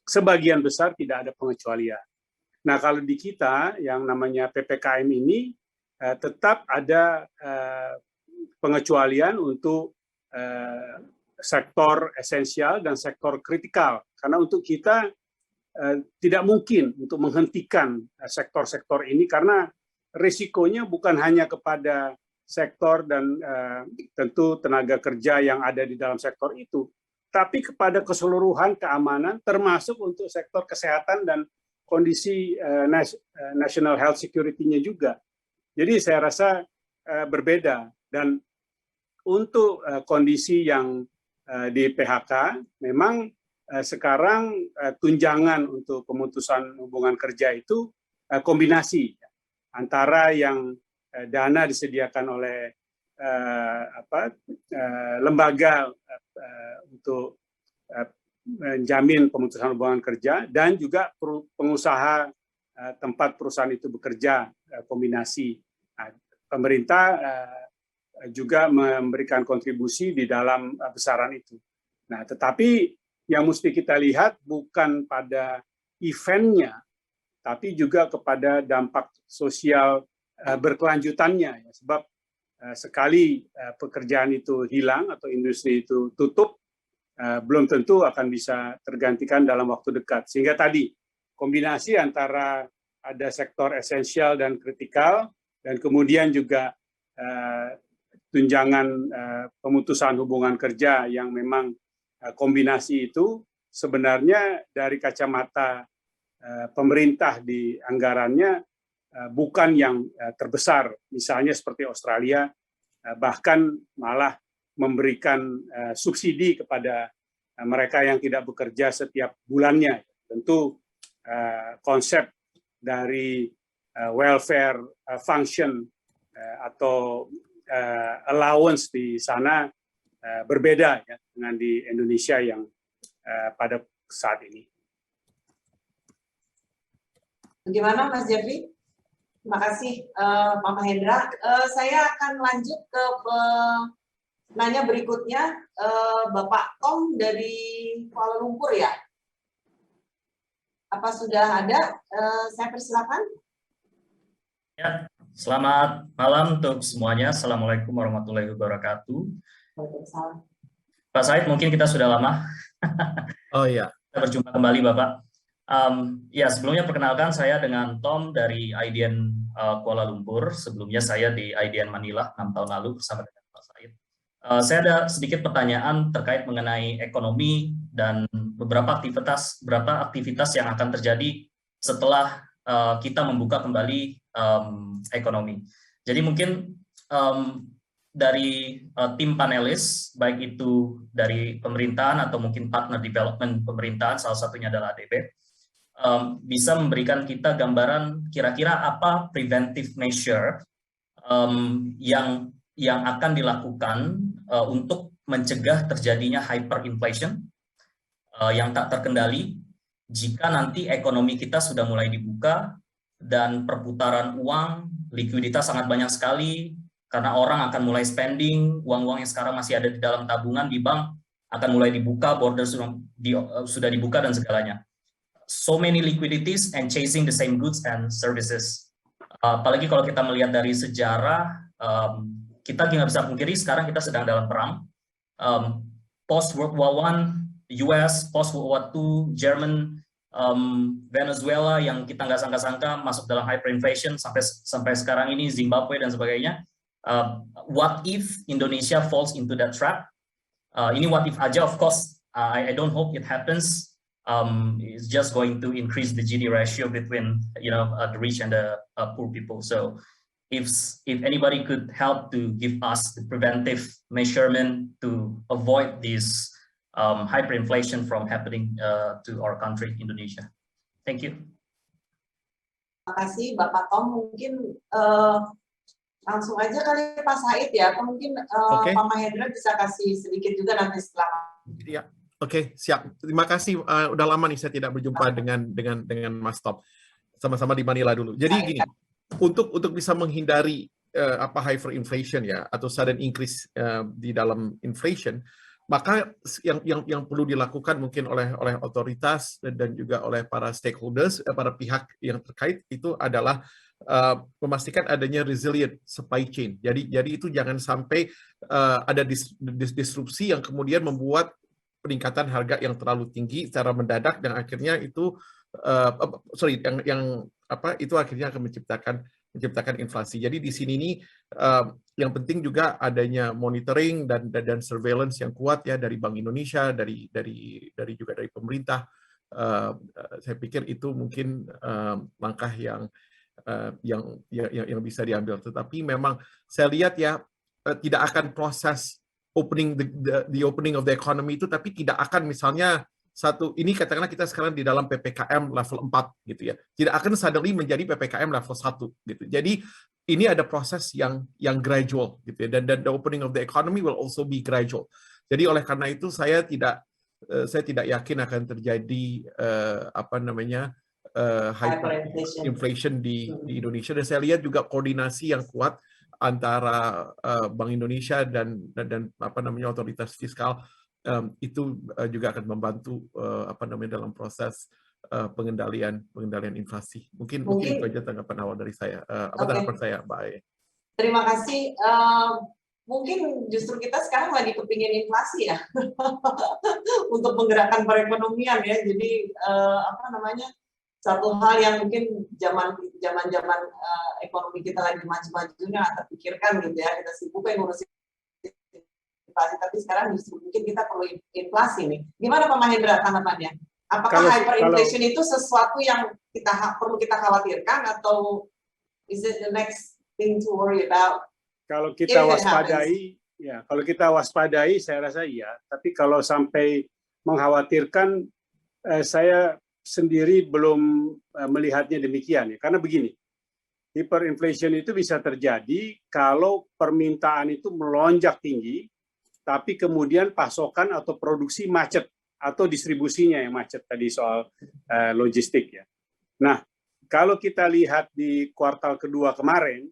sebagian besar tidak ada pengecualian. Nah, kalau di kita yang namanya PPKM ini tetap ada pengecualian untuk sektor esensial dan sektor kritikal. Karena untuk kita tidak mungkin untuk menghentikan sektor-sektor ini karena risikonya bukan hanya kepada sektor dan tentu tenaga kerja yang ada di dalam sektor itu, tapi kepada keseluruhan keamanan termasuk untuk sektor kesehatan dan kondisi national health security-nya juga. Jadi saya rasa berbeda dan untuk kondisi yang di PHK memang sekarang tunjangan untuk pemutusan hubungan kerja itu kombinasi antara yang dana disediakan oleh lembaga untuk menjamin pemutusan hubungan kerja dan juga pengusaha tempat perusahaan itu bekerja kombinasi. Nah, pemerintah juga memberikan kontribusi di dalam besaran itu. Nah, tetapi yang mesti kita lihat bukan pada eventnya, tapi juga kepada dampak sosial berkelanjutannya. Sebab sekali pekerjaan itu hilang atau industri itu tutup, belum tentu akan bisa tergantikan dalam waktu dekat. Sehingga tadi kombinasi antara ada sektor esensial dan kritikal, dan kemudian juga tunjangan pemutusan hubungan kerja yang memang kombinasi itu sebenarnya dari kacamata pemerintah di anggarannya bukan yang terbesar, misalnya seperti Australia, bahkan malah memberikan subsidi kepada mereka yang tidak bekerja setiap bulannya. Tentu konsep dari welfare function atau allowance di sana berbeda ya dengan di Indonesia yang pada saat ini. Bagaimana Mas Jeffrey? Terima kasih Pak Mahendra. Saya akan lanjut ke nanya berikutnya, Bapak Tom dari Kuala Lumpur ya. Apa sudah ada? Saya persilakan. Ya, selamat malam untuk semuanya. Assalamualaikum warahmatullahi wabarakatuh. Waalaikumsalam. Pak Said, mungkin kita sudah lama. Oh iya. Kita berjumpa kembali, Bapak. Ya, sebelumnya perkenalkan saya dengan Tom dari IDN Kuala Lumpur. Sebelumnya saya di IDN Manila 6 tahun lalu bersama dengan Pak Said. Saya ada sedikit pertanyaan terkait mengenai ekonomi dan beberapa aktivitas yang akan terjadi setelah kita membuka kembali ekonomi. Jadi mungkin dari tim panelis, baik itu dari pemerintahan atau mungkin partner development pemerintahan, salah satunya adalah ADB, bisa memberikan kita gambaran kira-kira apa preventive measure yang akan dilakukan untuk mencegah terjadinya hyperinflation yang tak terkendali jika nanti ekonomi kita sudah mulai dibuka dan perputaran uang, likuiditas sangat banyak sekali karena orang akan mulai spending, uang-uang yang sekarang masih ada di dalam tabungan di bank akan mulai dibuka, border sudah dibuka dan segalanya. So many liquidities and chasing the same goods and services. Apalagi kalau kita melihat dari sejarah, kita nggak bisa pungkiri sekarang kita sedang dalam perang. Post World War I, US, post World War II, Jerman, Venezuela yang kita nggak sangka-sangka masuk dalam hyperinflation sampai sekarang ini, Zimbabwe dan sebagainya. What if Indonesia falls into that trap? Ini what if aja, of course. I don't hope it happens. It's just going to increase the Gini ratio between the rich and the poor people. So if anybody could help to give us the preventive measurement to avoid this hyperinflation from happening to our country, Indonesia. Thank you. Terima kasih Bapak Tom. Mungkin langsung aja kali Pak Said ya, atau mungkin Oke. Pak Mahendra bisa kasih sedikit juga nanti setelah. Ya, oke, siap. Terima kasih. Udah lama nih saya tidak berjumpa dengan Mas Tom. Sama-sama di Manila dulu. Jadi gini, untuk bisa menghindari hyperinflation ya atau sudden increase di dalam inflation, maka yang perlu dilakukan mungkin oleh otoritas dan juga oleh para stakeholders, para pihak yang terkait itu adalah memastikan adanya resilient supply chain. Jadi itu jangan sampai ada disrupsi yang kemudian membuat peningkatan harga yang terlalu tinggi secara mendadak dan akhirnya itu itu akhirnya akan menciptakan inflasi. Jadi di sini nih yang penting juga adanya monitoring dan surveillance yang kuat ya dari Bank Indonesia, dari juga dari pemerintah. Saya pikir itu mungkin langkah yang bisa diambil. Tetapi memang saya lihat ya tidak akan proses the opening of the economy itu, tapi tidak akan misalnya ini katakanlah kita sekarang di dalam PPKM level 4 gitu ya. Tidak akan suddenly menjadi PPKM level 1 gitu. Jadi ini ada proses yang gradual gitu ya, dan the opening of the economy will also be gradual. Jadi oleh karena itu saya tidak yakin akan terjadi hyperinflation di Indonesia, dan saya lihat juga koordinasi yang kuat antara Bank Indonesia dan otoritas fiskal itu juga akan membantu dalam proses pengendalian inflasi. Mungkin itu aja tanggapan awal dari saya. Tanggapan saya, Mbak Aya. Terima kasih. Mungkin justru kita sekarang lagi kepingin inflasi ya untuk menggerakkan perekonomian ya. Jadi satu hal yang mungkin zaman ekonomi kita lagi maju-majunya nggak terpikirkan gitu ya, kita sibuk ngurusin inflasi, tapi sekarang justru mungkin kita perlu inflasi nih. Gimana Pak Mahendra tanggapannya? Apakah hyperinflation itu sesuatu yang perlu kita khawatirkan atau is it the next thing to worry about? Kalau kita waspadai, saya rasa iya. Tapi kalau sampai mengkhawatirkan, saya sendiri belum melihatnya demikian ya, karena begini, hyperinflation itu bisa terjadi kalau permintaan itu melonjak tinggi, tapi kemudian pasokan atau produksi macet atau distribusinya yang macet tadi soal logistik ya. Nah, kalau kita lihat di kuartal kedua kemarin,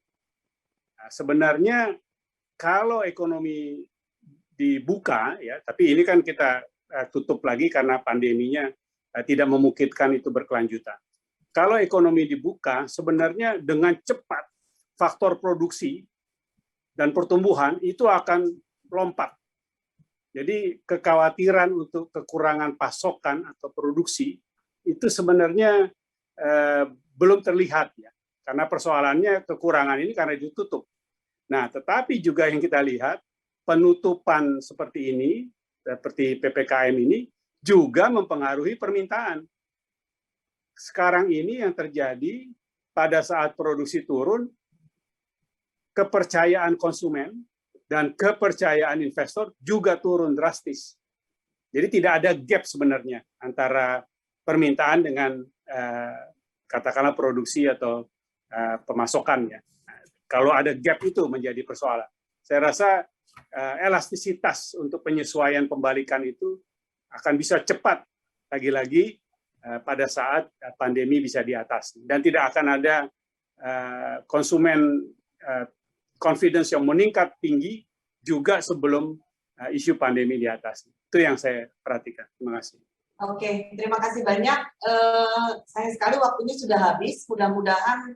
sebenarnya kalau ekonomi dibuka ya, tapi ini kan kita tutup lagi karena pandeminya tidak memungkinkan itu berkelanjutan. Kalau ekonomi dibuka, sebenarnya dengan cepat faktor produksi dan pertumbuhan itu akan lompat. Jadi kekhawatiran untuk kekurangan pasokan atau produksi itu sebenarnya belum terlihat ya, karena persoalannya kekurangan ini karena ditutup. Nah, tetapi juga yang kita lihat penutupan seperti ini, seperti PPKM ini juga mempengaruhi permintaan. Sekarang ini yang terjadi pada saat produksi turun, kepercayaan konsumen dan kepercayaan investor juga turun drastis. Jadi tidak ada gap sebenarnya antara permintaan dengan katakanlah produksi atau pemasokannya. Kalau ada gap itu menjadi persoalan. Saya rasa elastisitas untuk penyesuaian pembalikan itu akan bisa cepat lagi-lagi pada saat pandemi bisa diatasi. Dan tidak akan ada konsumen confidence yang meningkat tinggi juga sebelum isu pandemi diatasi. Itu yang saya perhatikan. Terima kasih. Oke, terima kasih banyak. Sayang sekali waktunya sudah habis. Mudah-mudahan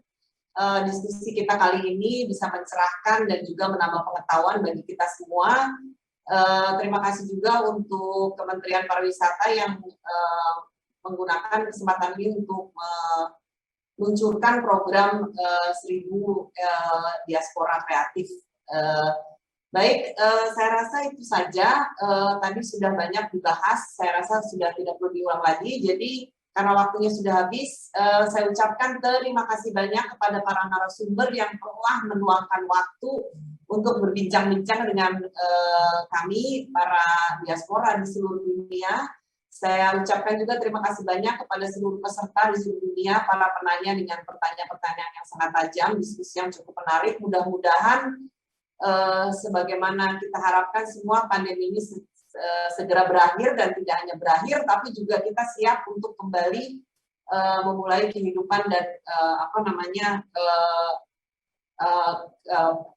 diskusi kita kali ini bisa mencerahkan dan juga menambah pengetahuan bagi kita semua. Terima kasih juga untuk Kementerian Pariwisata yang menggunakan kesempatan ini untuk meluncurkan program 1000 diaspora kreatif. Baik, saya rasa itu saja. Tadi sudah banyak dibahas, saya rasa sudah tidak perlu diulang lagi. Jadi karena waktunya sudah habis, saya ucapkan terima kasih banyak kepada para narasumber yang telah meluangkan waktu untuk berbincang-bincang dengan kami, para diaspora di seluruh dunia. Saya ucapkan juga terima kasih banyak kepada seluruh peserta di seluruh dunia, para penanya dengan pertanyaan-pertanyaan yang sangat tajam, diskusi yang cukup menarik. Mudah-mudahan sebagaimana kita harapkan semua pandemi ini segera berakhir, dan tidak hanya berakhir, tapi juga kita siap untuk kembali memulai kehidupan dan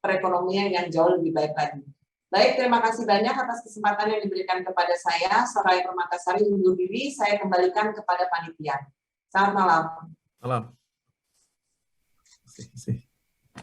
perekonomian yang jauh lebih baik lagi. Baik, terima kasih banyak atas kesempatan yang diberikan kepada saya. Soraya Permatasari undur diri, saya kembalikan kepada panitia. Selamat malam. Malam.